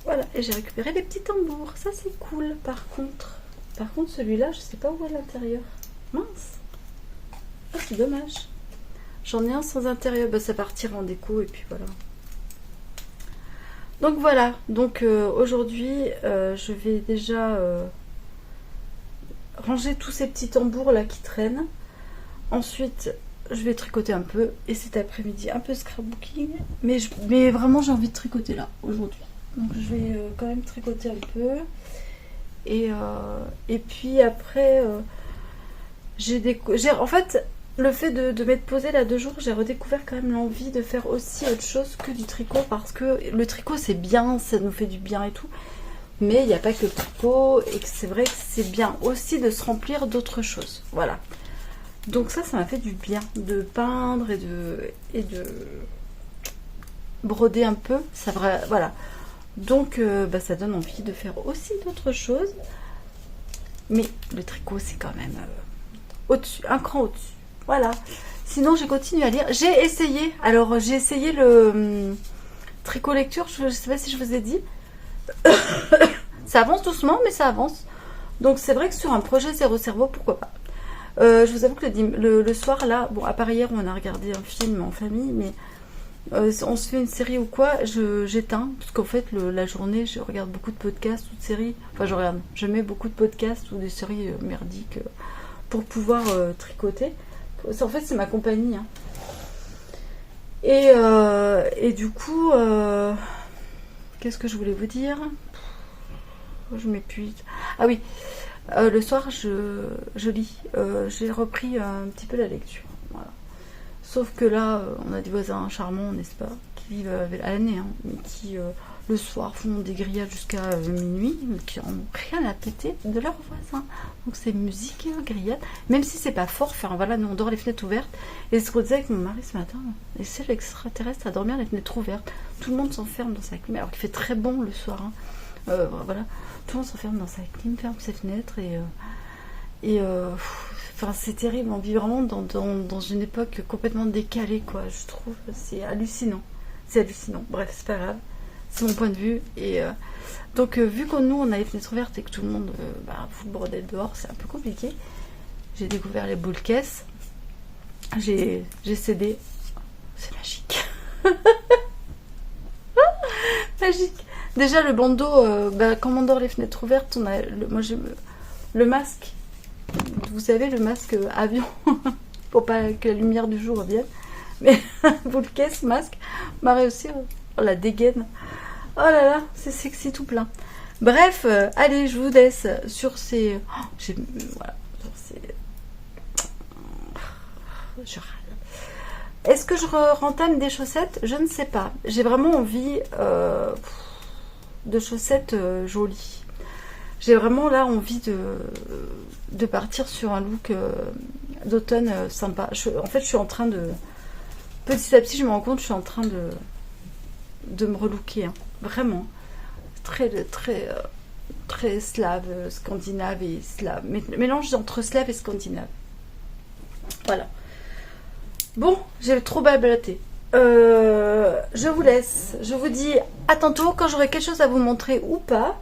Voilà, et j'ai récupéré les petits tambours. Ça, c'est cool, par contre. Par contre, celui-là, je sais pas où est l'intérieur. Mince. Ah, c'est dommage. J'en ai un sans intérieur. Bah, ça partira en déco, et puis voilà. Donc, voilà. Donc, aujourd'hui, je vais déjà... ranger tous ces petits tambours là qui traînent. Ensuite je vais tricoter un peu et cet après-midi un peu scrapbooking, mais vraiment j'ai envie de tricoter là aujourd'hui, donc je vais quand même tricoter un peu et puis après En fait, le fait de m'être posée là 2 jours, j'ai redécouvert quand même l'envie de faire aussi autre chose que du tricot, parce que le tricot c'est bien, ça nous fait du bien et tout, mais il n'y a pas que le tricot, et que c'est vrai que c'est bien aussi de se remplir d'autres choses, voilà. Donc ça m'a fait du bien de peindre et de broder un peu, ça voilà. Donc ça donne envie de faire aussi d'autres choses, mais le tricot c'est quand même au-dessus, un cran au-dessus. Voilà. Sinon, j'ai continué à lire. J'ai essayé. Alors, j'ai essayé le tricot lecture. Je ne sais pas si je vous ai dit. Ça avance doucement, mais ça avance. Donc, c'est vrai que sur un projet zéro cerveau, pourquoi pas. Je vous avoue que le soir, là, bon, à part hier, on a regardé un film en famille, mais on se fait une série ou quoi, j'éteins. Parce qu'en fait, la journée, je regarde beaucoup de podcasts ou de séries. Enfin, je mets beaucoup de podcasts ou des séries merdiques pour pouvoir tricoter. En fait, c'est ma compagnie. Hein. Et du coup, qu'est-ce que je voulais vous dire? Je m'épuise. Ah oui, le soir, je lis. J'ai repris un petit peu la lecture. Voilà. Sauf que là, on a des voisins charmants, n'est-ce pas, qui vivent à l'année, hein, mais qui, le soir, font des grillades jusqu'à minuit, mais qui n'en ont rien à péter de leurs voisins. Donc c'est musique, grillade, même si c'est pas fort. Enfin voilà, nous on dort les fenêtres ouvertes. Et ce qu'on disait avec mon mari ce matin, et c'est l'extraterrestre à dormir les fenêtres ouvertes. Tout le monde s'enferme dans sa clim, alors qu'il fait très bon le soir. Hein. Voilà, tout le monde s'enferme dans sa clim, ferme ses fenêtres enfin, c'est terrible. On vit vraiment dans une époque complètement décalée, quoi. Je trouve, c'est hallucinant. C'est hallucinant. Bref, c'est pas grave. C'est mon point de vue. Et donc, vu que nous, on a les fenêtres ouvertes et que tout le monde fout le bordel dehors, c'est un peu compliqué. J'ai découvert les boules caisses. J'ai cédé. C'est magique. Magique. Déjà, le bandeau, quand on dort les fenêtres ouvertes, moi j'ai le masque. Vous savez, le masque avion. Pour pas que la lumière du jour revienne. Mais boule caisse, masque, m'a réussi. Oh, la dégaine. Oh là là, c'est sexy tout plein. Bref, allez, je vous laisse sur ces... voilà, sur ces... Je râle. Est-ce que je rentame des chaussettes? Je ne sais pas. J'ai vraiment envie de chaussettes jolies. J'ai vraiment là envie de partir sur un look d'automne sympa. En fait, je suis en train de... Petit à petit, je me rends compte, je suis en train de me relooker. Hein. Vraiment. Très slave, scandinave et slave. Mélange entre slave et scandinave. Voilà. Bon, j'ai trop blablaté. Je vous laisse. Je vous dis à tantôt quand j'aurai quelque chose à vous montrer ou pas.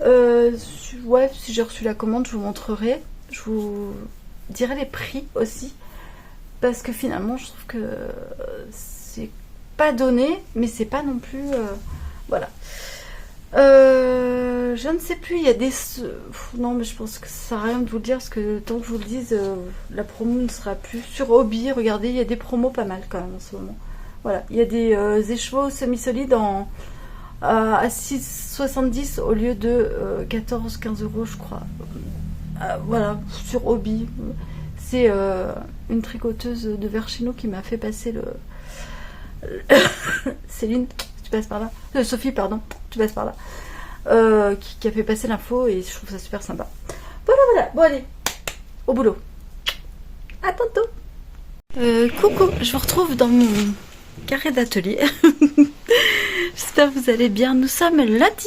Ouais, si j'ai reçu la commande, je vous montrerai. Je vous dirai les prix aussi. Parce que finalement, je trouve que c'est pas donné, mais c'est pas non plus... voilà. Je ne sais plus, il y a des... Non, mais je pense que ça sert à rien de vous le dire, parce que tant que je vous le dise, la promo ne sera plus. Sur Hobby, regardez, il y a des promos pas mal quand même en ce moment. Voilà, il y a des écheveaux semi-solides à 6,70 au lieu de 14-15 euros, je crois. Voilà, sur Hobby. C'est une tricoteuse de vers chez nous qui m'a fait passer le... Céline, tu passes par là. Sophie, pardon, tu passes par là. Qui a fait passer l'info et je trouve ça super sympa. Voilà. Bon, allez, au boulot. À tantôt. Coucou, je vous retrouve dans mon carré d'atelier. J'espère que vous allez bien. Nous sommes lundi.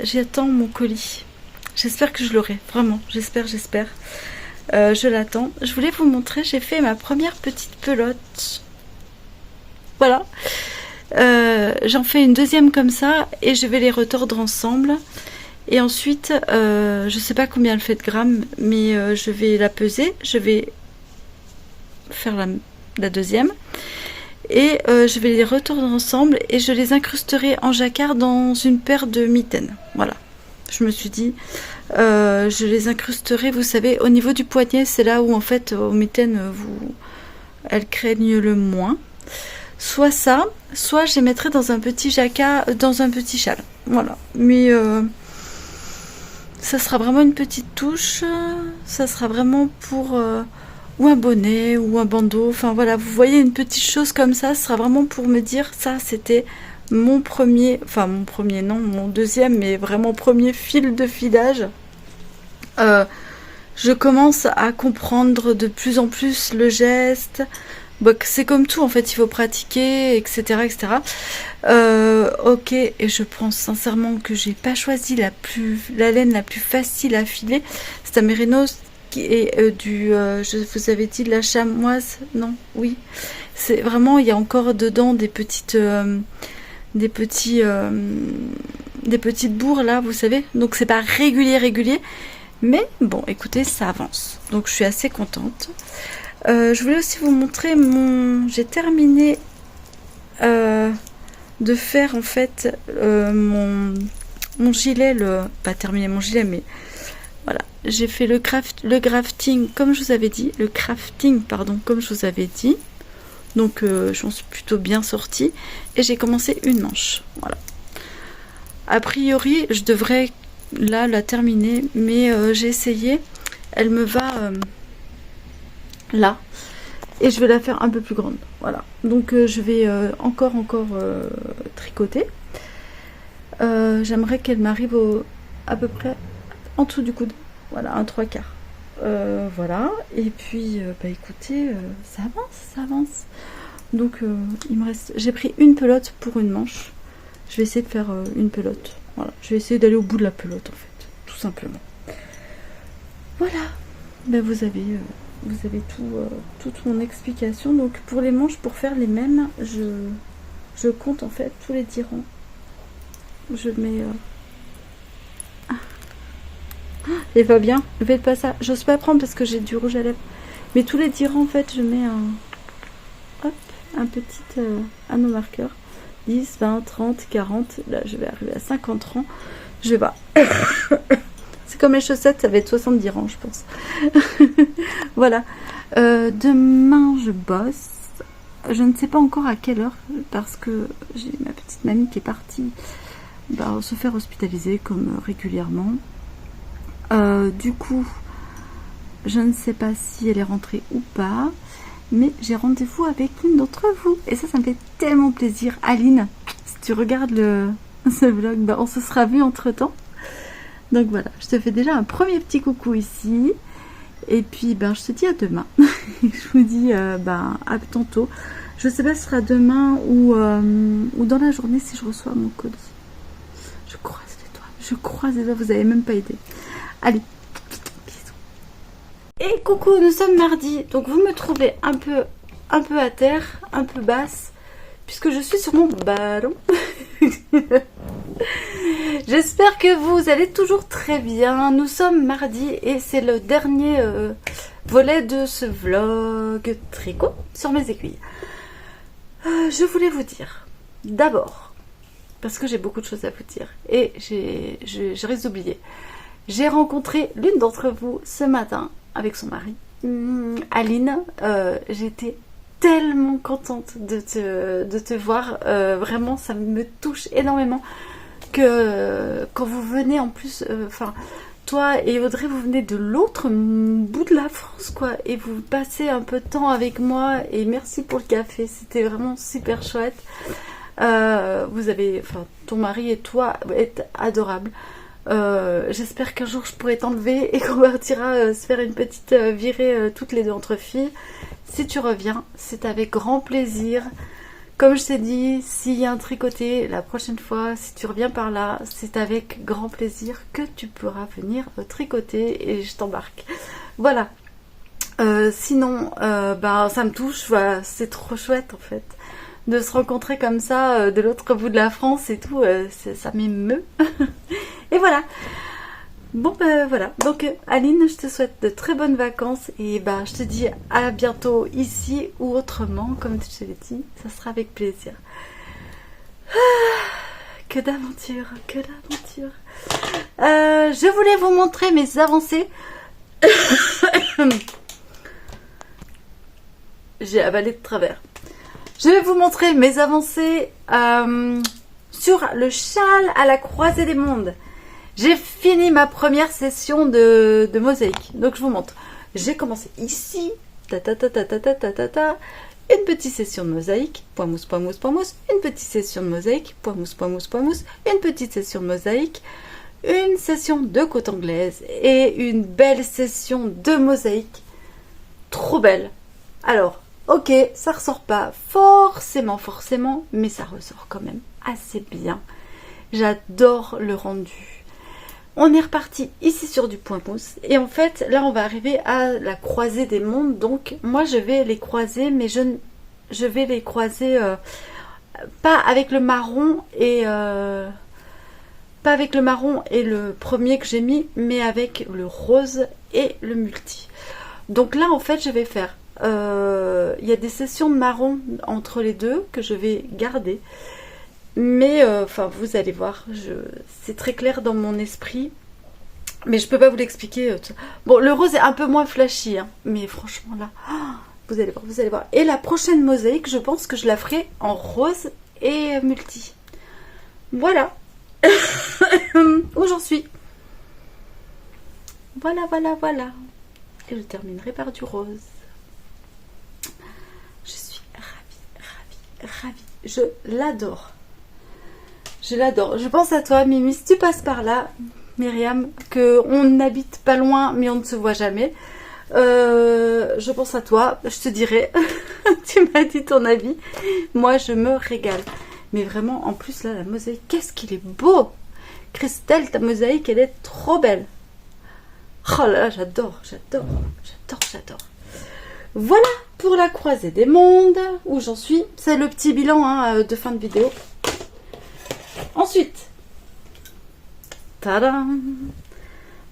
J'attends mon colis. J'espère que je l'aurai. Vraiment, j'espère. Je l'attends. Je voulais vous montrer, j'ai fait ma première petite pelote. Voilà. J'en fais une deuxième comme ça et je vais les retordre ensemble. Et ensuite, je sais pas combien elle fait de grammes, mais je vais la peser. Je vais faire la deuxième. Et je vais les retordre ensemble et je les incrusterai en jacquard dans une paire de mitaines. Voilà. Je me suis dit, je les incrusterai, vous savez, au niveau du poignet, c'est là où en fait, aux mitaines, elles craignent le moins. Soit ça, soit je les mettrai dans un petit jacquard, dans un petit châle. Voilà. Mais ça sera vraiment une petite touche. Ça sera vraiment pour ou un bonnet ou un bandeau. Enfin voilà, vous voyez une petite chose comme ça. Ce sera vraiment pour me dire ça, c'était mon premier, enfin mon premier non, mon deuxième, mais vraiment premier fil de filage. Je commence à comprendre de plus en plus le geste. Bon, c'est comme tout en fait, il faut pratiquer, etc. etc. Ok, et je pense sincèrement que j'ai pas choisi la laine la plus facile à filer. C'est un mérinos qui est je vous avais dit de la chamoise, non, oui. C'est vraiment, il y a encore dedans des petites bourres là, vous savez. Donc c'est pas régulier. Mais bon, écoutez, ça avance. Donc je suis assez contente. Je voulais aussi vous montrer j'ai terminé de faire en fait mon gilet, pas terminé mon gilet, mais voilà. J'ai fait le crafting comme je vous avais dit. Comme je vous avais dit. Donc j'en suis plutôt bien sortie. Et j'ai commencé une manche. Voilà. A priori, je devrais là la terminer, mais j'ai essayé. Elle me va là. Et je vais la faire un peu plus grande. Voilà. Donc je vais encore tricoter. J'aimerais qu'elle m'arrive à peu près en dessous du coude. Voilà, un 3/4. Voilà. Et puis, bah écoutez, ça avance. Donc il me reste. J'ai pris une pelote pour une manche. Je vais essayer de faire une pelote. Voilà. Je vais essayer d'aller au bout de la pelote en fait. Tout simplement. Voilà. Ben, vous avez toute mon explication. Donc pour les manches, pour faire les mêmes, je compte en fait tous les 10 rangs. Je mets... Et va bien, faites pas ça. J'ose pas prendre parce que j'ai du rouge à lèvres. Mais tous les 10 rangs en fait, je mets un petit anneau marqueur. 10, 20, 30, 40. Là je vais arriver à 50 rangs. Je vais voir. C'est comme les chaussettes, ça va être 70 rangs, je pense. Voilà. Demain, je bosse. Je ne sais pas encore à quelle heure, parce que j'ai ma petite mamie qui est partie se faire hospitaliser, comme régulièrement. Du coup, je ne sais pas si elle est rentrée ou pas, mais j'ai rendez-vous avec une d'entre vous. Et ça me fait tellement plaisir. Aline, si tu regardes ce vlog, on se sera vu entre-temps. Donc voilà, je te fais déjà un premier petit coucou ici. Et puis je te dis à demain. Je vous dis à tantôt. Je sais pas si ce sera demain ou dans la journée si je reçois mon colis. Je croise les doigts, vous avez même pas aidé. Allez, bisous. Et coucou, nous sommes mardi. Donc vous me trouvez un peu à terre, un peu basse, puisque je suis sur mon ballon. J'espère que vous allez toujours très bien. Nous sommes mardi et c'est le dernier volet de ce vlog tricot sur mes aiguilles. Je voulais vous dire, d'abord, parce que j'ai beaucoup de choses à vous dire et je risque d'oublier. J'ai rencontré l'une d'entre vous ce matin avec son mari, Aline. J'étais tellement contente de te voir. Vraiment, ça me touche énormément que quand vous venez en plus, toi et Audrey, vous venez de l'autre bout de la France, quoi, et vous passez un peu de temps avec moi. Et merci pour le café, c'était vraiment super chouette. Ton mari et toi êtes adorables. J'espère qu'un jour je pourrai t'enlever et qu'on partira se faire une petite virée toutes les deux entre filles. Si tu reviens, c'est avec grand plaisir. Comme je t'ai dit, s'il y a un tricoté la prochaine fois, si tu reviens par là, c'est avec grand plaisir que tu pourras venir tricoter et je t'embarque. Voilà. Sinon, ça me touche. Voilà, c'est trop chouette en fait de se rencontrer comme ça de l'autre bout de la France et tout. Ça m'émeut. Et voilà. Bon voilà, donc Aline, je te souhaite de très bonnes vacances et je te dis à bientôt ici ou autrement, comme je te l'ai dit, ça sera avec plaisir. Que d'aventure, que d'aventure. Je voulais vous montrer mes avancées. J'ai avalé de travers. Je vais vous montrer mes avancées sur le châle à la croisée des mondes. J'ai fini ma première session de mosaïque. Donc je vous montre. J'ai commencé ici. Ta ta ta ta ta ta ta ta ta. Une petite session de mosaïque. Point mousse, point mousse, point mousse. Une petite session de mosaïque. Point mousse, point mousse, point mousse. Une petite session de mosaïque. Une session de côte anglaise. Et une belle session de mosaïque. Trop belle. Alors, ok, ça ressort pas forcément, mais ça ressort quand même assez bien. J'adore le rendu. On est reparti ici sur du point mousse. Et en fait, là, on va arriver à la croisée des mondes. Donc, moi, je vais les croiser, mais je vais les croiser pas avec le marron et... pas avec le marron et le premier que j'ai mis, mais avec le rose et le multi. Donc là, en fait, je vais faire... il y a des sessions de marron entre les deux que je vais garder. Mais, enfin, vous allez voir, c'est très clair dans mon esprit. Mais je peux pas vous l'expliquer. Bon, le rose est un peu moins flashy, hein, mais franchement, là, vous allez voir, vous allez voir. Et la prochaine mosaïque, je pense que je la ferai en rose et multi. Voilà. Où j'en suis. Voilà, voilà, voilà. Et je terminerai par du rose. Je suis ravie. Je l'adore. Je l'adore. Je pense à toi, Mimi. Si tu passes par là, Myriam, qu'on n'habite pas loin, mais on ne se voit jamais. Je pense à toi. Je te dirai. Tu m'as dit ton avis. Moi, je me régale. Mais vraiment, en plus, là, la mosaïque, qu'est-ce qu'il est beau! Christelle, ta mosaïque, elle est trop belle. Oh là là, j'adore. Voilà pour la croisée des mondes, où j'en suis. C'est le petit bilan hein, de fin de vidéo. Ensuite, tadam,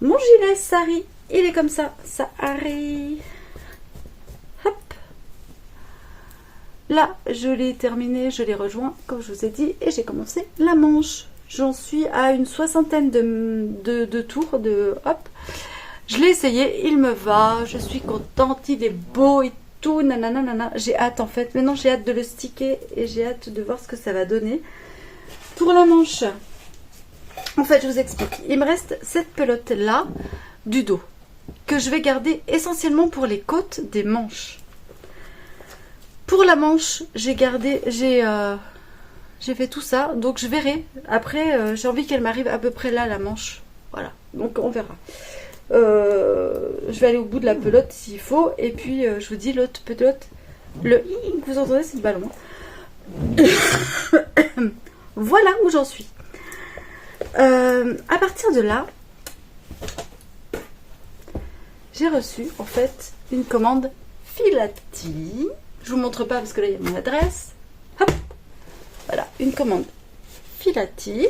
mon gilet Sari, il est comme ça, Sari. Hop. Là, je l'ai terminé, je l'ai rejoint, comme je vous ai dit, et j'ai commencé la manche. J'en suis à une soixantaine de tours, hop. Je l'ai essayé, il me va, je suis contente, il est beau et tout, nanana. J'ai hâte en fait, maintenant j'ai hâte de le sticker et j'ai hâte de voir ce que ça va donner. Pour la manche, en fait je vous explique, il me reste cette pelote là du dos que je vais garder essentiellement pour les côtes des manches. Pour la manche, j'ai fait tout ça, donc je verrai. Après, j'ai envie qu'elle m'arrive à peu près là la manche. Voilà, donc on verra. Je vais aller au bout de la pelote s'il faut, et puis je vous dis l'autre pelote, le que vous entendez c'est le ballon. Voilà où j'en suis. À partir de là, j'ai reçu en fait une commande Filati. Je vous montre pas parce que là il y a mon adresse. Hop, voilà, une commande Filati.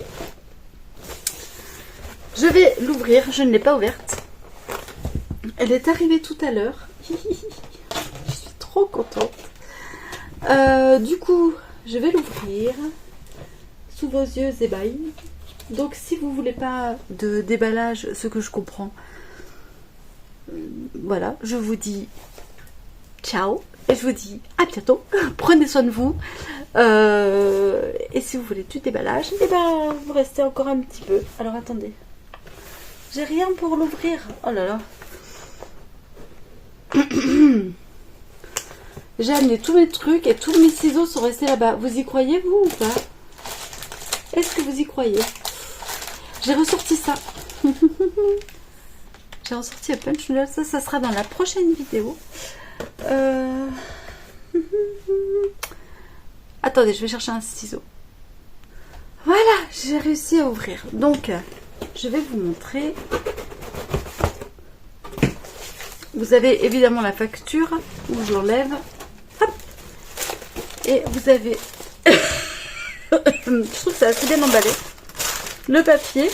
Je vais l'ouvrir, je ne l'ai pas ouverte. Elle est arrivée tout à l'heure. Je suis trop contente. Du coup, je vais l'ouvrir sous vos yeux ébahis. Donc, si vous voulez pas de déballage, ce que je comprends, voilà, je vous dis ciao et je vous dis à bientôt. Prenez soin de vous. Et si vous voulez du déballage, et ben vous restez encore un petit peu. Alors attendez. J'ai rien pour l'ouvrir. Oh là là. J'ai amené tous mes trucs et tous mes ciseaux sont restés là-bas. Vous y croyez, vous, ou pas? Est-ce que vous y croyez? J'ai ressorti ça. J'ai ressorti un punch noodle. Ça sera dans la prochaine vidéo. Attendez, je vais chercher un ciseau. Voilà, j'ai réussi à ouvrir. Donc, je vais vous montrer. Vous avez évidemment la facture où je l'enlève. Hop. Et vous avez... je trouve que c'est assez bien emballé. Le papier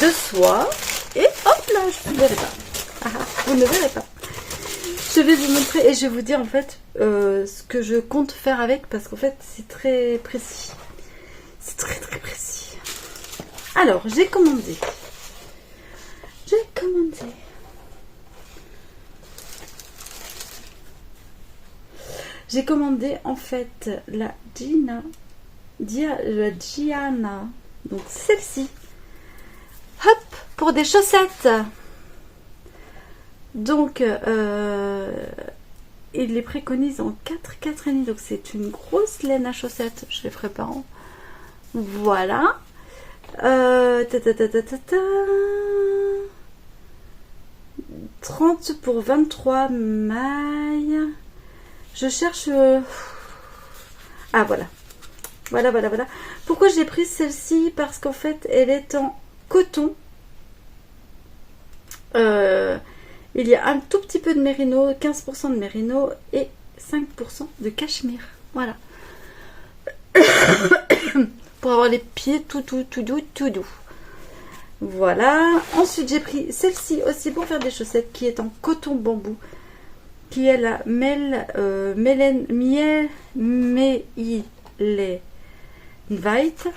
de soie. Et hop là, je ne verrai pas. Ah, vous ne verrez pas. Je vais vous montrer et je vais vous dire en fait ce que je compte faire avec. Parce qu'en fait, c'est très précis. C'est très précis. Alors, j'ai commandé. J'ai commandé en fait la Gianna, donc celle-ci, pour des chaussettes. Donc, il les préconise en 4, 4,5. Donc, c'est une grosse laine à chaussettes. Je les ferai pas en. Voilà. Ta, ta, ta, ta, ta, ta. 30 pour 23 mailles. Je cherche... Ah, voilà. Voilà. Pourquoi j'ai pris celle-ci? Parce qu'en fait, elle est en coton. Il y a un tout petit peu de mérino, 15% de mérino et 5% de cachemire. Voilà. Pour avoir les pieds tout doux. Voilà. Ensuite, j'ai pris celle-ci aussi pour faire des chaussettes qui est en coton bambou. Qui est la Melen White.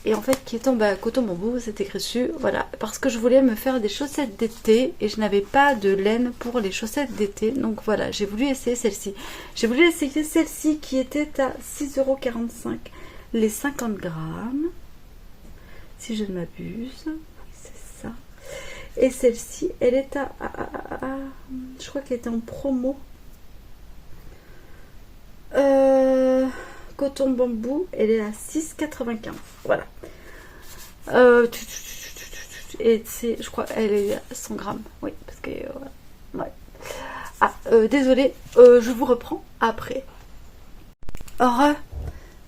Et en fait, qui est en coton bambou, c'est écrit dessus. Voilà, parce que je voulais me faire des chaussettes d'été et je n'avais pas de laine pour les chaussettes d'été. Donc voilà, j'ai voulu essayer celle-ci. J'ai voulu essayer celle-ci qui était à 6,45 € les 50 grammes. Si je ne m'abuse. Oui, c'est ça. Et celle-ci, elle est à je crois qu'elle était en promo. Coton bambou, elle est à 6,95. Voilà. Et c'est, je crois, elle est à 100 grammes. Oui, parce que... ouais. Ah, désolée, je vous reprends après.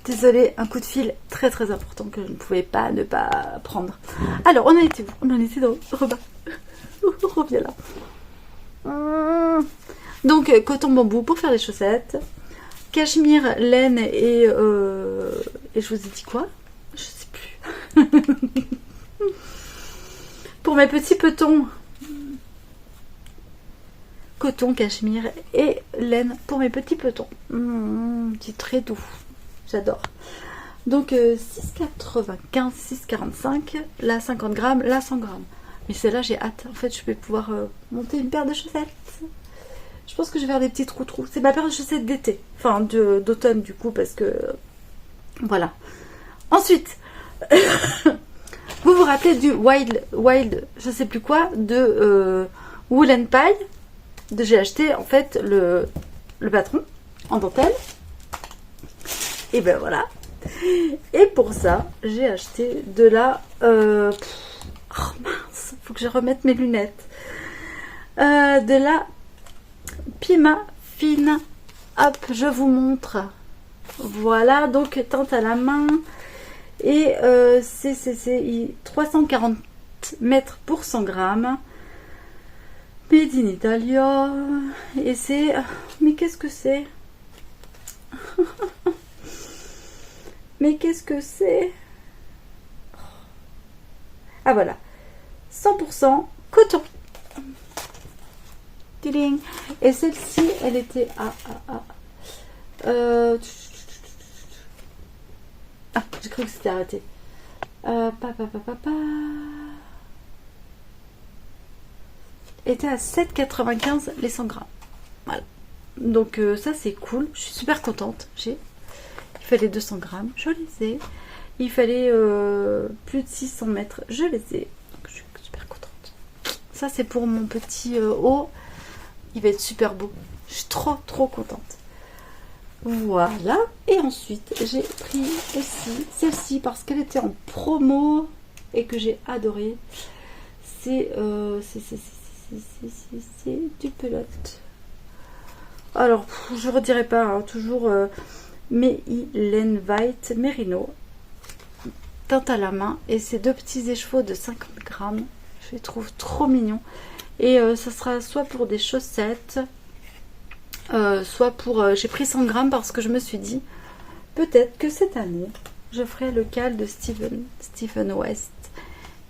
Désolée, un coup de fil très très important que je ne pouvais pas ne pas prendre. Alors, on en était où? On en était dans Rebat. On revient là. Donc, coton bambou pour faire les chaussettes. Cachemire, laine et je vous ai dit quoi? Je sais plus. Pour mes petits petons. Coton, cachemire et laine pour mes petits petons. C'est très doux. J'adore. Donc 6,95, 6,45. Là 50 grammes, là 100 grammes. Mais celle-là j'ai hâte. En fait je vais pouvoir monter une paire de chaussettes. Je pense que je vais faire des petits trous. C'est ma paire de chaussettes d'été. Enfin d'automne du coup parce que... Voilà. Ensuite, vous vous rappelez du Wild, je sais plus quoi, de Wool & Pie. J'ai acheté en fait le patron en dentelle. Et ben voilà. Et pour ça, j'ai acheté de la... Oh mince, faut que je remette mes lunettes. De la Pima Fine. Hop, je vous montre. Voilà, donc teinte à la main. Et c'est 340 mètres pour 100 grammes. Made in Italia. Et c'est... Mais qu'est-ce que c'est? Mais qu'est-ce que c'est? Ah voilà. 100% coton. Tiding. Et celle-ci, elle était à... Ah, j'ai cru que c'était arrêté. Était à 7,95 les 100 grammes. Voilà. Donc ça c'est cool. Je suis super contente. Il fallait 200 grammes. Je les ai. Il fallait plus de 600 mètres. Je les ai. Donc je suis super contente. Ça c'est pour mon petit haut. Il va être super beau. Je suis trop contente. Voilà. Et ensuite, j'ai pris aussi celle-ci parce qu'elle était en promo et que j'ai adoré. C'est du pelote. Alors, je ne redirai pas, hein, toujours Melen White Merino. Teinte à la main. Et ces deux petits écheveaux de 50 grammes. Je les trouve trop mignons. Et ça sera soit pour des chaussettes... soit pour... j'ai pris 100 grammes parce que je me suis dit peut-être que cette année je ferai le cal de Stephen West,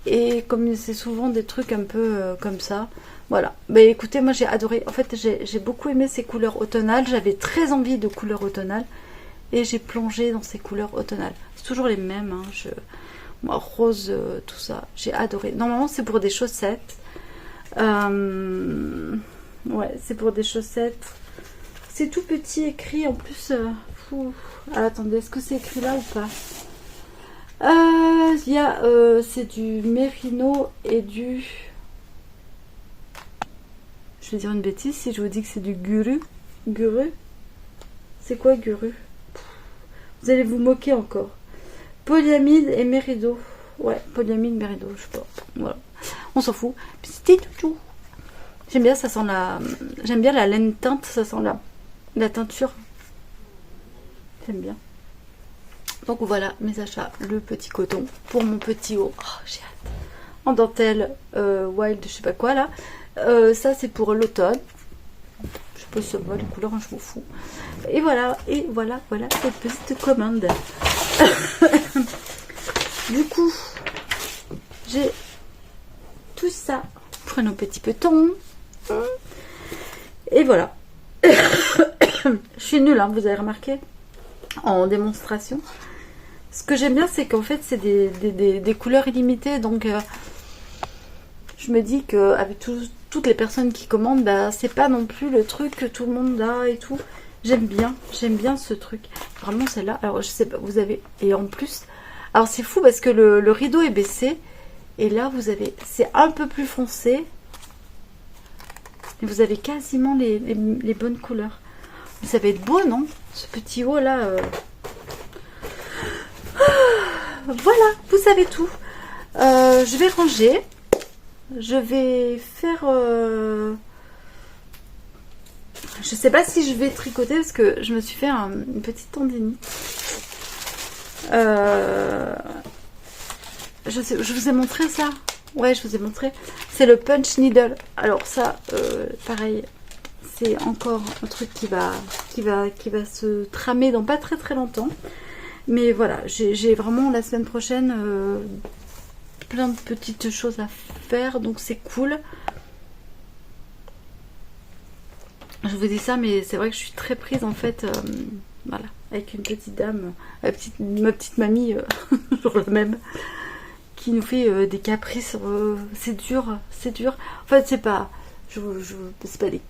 et comme c'est souvent des trucs un peu comme ça, voilà. Mais écoutez, moi j'ai adoré, en fait j'ai beaucoup aimé ces couleurs automnales, j'avais très envie de couleurs automnales et j'ai plongé dans ces couleurs automnales. C'est toujours les mêmes, hein. Moi, rose, tout ça, j'ai adoré. Normalement c'est pour des chaussettes, ouais, c'est pour des chaussettes. C'est tout petit écrit en plus. Ah, attendez, est-ce que c'est écrit là ou pas? Il y a, c'est du Mérino et du... Je vais dire une bêtise si je vous dis que c'est du Guru. Guru? C'est quoi Guru? Vous allez vous moquer encore. Polyamide et Mérido. Ouais, polyamide, Mérido, je sais pas. Voilà. On s'en fout. Petit tout. J'aime bien, ça sent la... J'aime bien la laine teinte, ça sent la teinture. J'aime bien. Donc voilà mes achats. Le petit coton pour mon petit haut. Oh, j'ai hâte. En dentelle wild, je sais pas quoi là. Ça c'est pour l'automne. Je sais pas si ça va les couleurs, hein, je m'en fous. Et voilà cette petite commande. Du coup, j'ai tout ça pour nos petits petons. Et voilà. Je suis nulle, hein, vous avez remarqué, en démonstration. Ce que j'aime bien, c'est qu'en fait, c'est des couleurs illimitées. Donc, je me dis qu'avec toutes les personnes qui commandent, bah, c'est pas non plus le truc que tout le monde a et tout. J'aime bien ce truc. Vraiment, celle-là, alors je sais pas, vous avez... Et en plus, alors c'est fou parce que le rideau est baissé. Et là, vous avez... C'est un peu plus foncé. Et vous avez quasiment les bonnes couleurs. Ça va être beau, non? Ce petit haut là. Voilà, vous savez tout. Je vais ranger. Je vais faire... Je sais pas si je vais tricoter parce que je me suis fait une petite tendinite. Je vous ai montré ça. Ouais, je vous ai montré. C'est le punch needle. Alors ça, pareil, c'est encore un truc qui va se tramer dans pas très très longtemps. Mais voilà, j'ai vraiment la semaine prochaine plein de petites choses à faire, donc c'est cool. Je vous dis ça, mais c'est vrai que je suis très prise en fait, voilà, avec une petite dame, ma petite mamie, toujours la même, qui nous fait des caprices. C'est dur. En fait, c'est pas, c'est pas des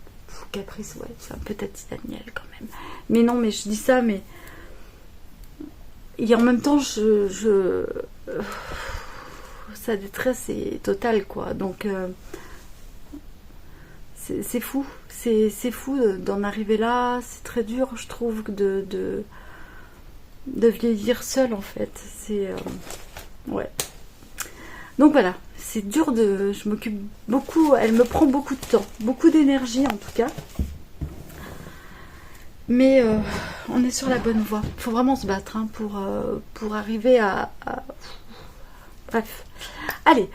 caprices, ouais, c'est un peu Tati Daniel quand même. Mais non, mais je dis ça, mais et en même temps, sa détresse est totale, quoi. Donc c'est fou, c'est fou d'en arriver là. C'est très dur, je trouve, de vieillir seule, en fait. C'est ouais. Donc voilà, c'est dur de... Je m'occupe beaucoup, elle me prend beaucoup de temps, beaucoup d'énergie en tout cas. Mais on est sur la bonne voie. Il faut vraiment se battre hein, pour arriver à... Bref. Allez.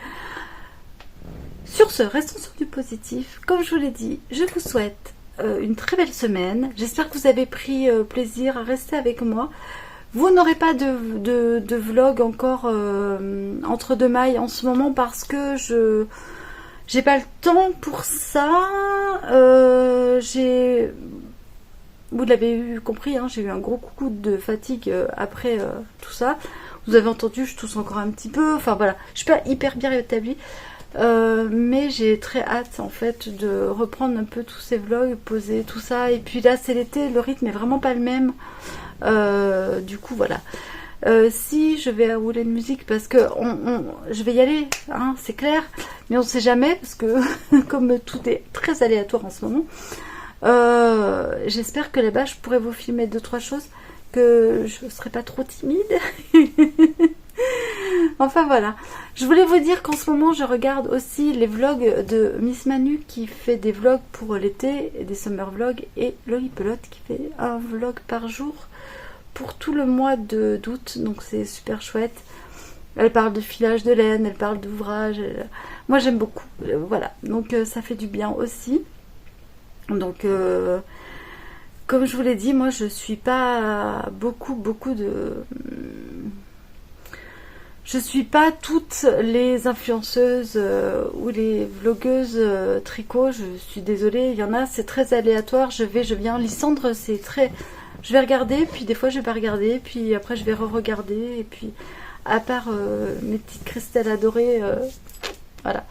Sur ce, restons sur du positif. Comme je vous l'ai dit, je vous souhaite une très belle semaine. J'espère que vous avez pris plaisir à rester avec moi. Vous n'aurez pas de vlog encore entre deux mailles en ce moment parce que j'ai pas le temps pour ça. Vous l'avez eu compris, hein, j'ai eu un gros coucou de fatigue après tout ça. Vous avez entendu, je tousse encore un petit peu. Enfin voilà, je suis pas hyper bien rétablie. Mais j'ai très hâte en fait de reprendre un peu tous ces vlogs, poser tout ça. Et puis là c'est l'été, le rythme est vraiment pas le même. Du coup voilà. Si je vais à rouler de musique parce que je vais y aller, hein, c'est clair, mais on sait jamais parce que comme tout est très aléatoire en ce moment, j'espère que là-bas je pourrai vous filmer 2-3 choses, que je ne serai pas trop timide. Enfin voilà, je voulais vous dire qu'en ce moment je regarde aussi les vlogs de Miss Manu qui fait des vlogs pour l'été, des summer vlogs, et Lolipelote qui fait un vlog par jour pour tout le mois d'août, donc c'est super chouette. Elle parle de filage de laine, elle parle d'ouvrage, moi j'aime beaucoup, voilà, donc ça fait du bien aussi. Donc comme je vous l'ai dit, moi je suis pas beaucoup de... Je suis pas toutes les influenceuses ou les vlogueuses tricot, je suis désolée, il y en a, c'est très aléatoire, je viens, Lysandre c'est très... Je vais regarder, puis des fois je vais pas regarder, puis après je vais re-regarder, et puis à part mes petites Christelle adorées, voilà.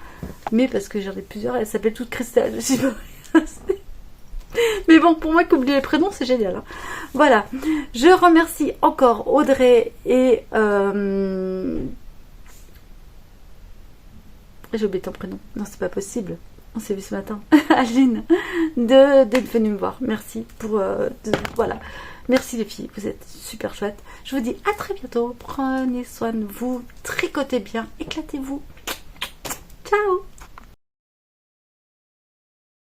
Mais parce que j'en ai plusieurs, elles s'appellent toutes Christelle, je sais pas. Mais bon, pour moi qui oublie les prénoms, c'est génial. Hein. Voilà. Je remercie encore Audrey et... J'ai oublié ton prénom. Non, c'est pas possible. On s'est vu ce matin. Aline, d'être venue me voir. Merci pour... voilà. Merci les filles, vous êtes super chouettes. Je vous dis à très bientôt. Prenez soin de vous. Tricotez bien. Éclatez-vous. Ciao.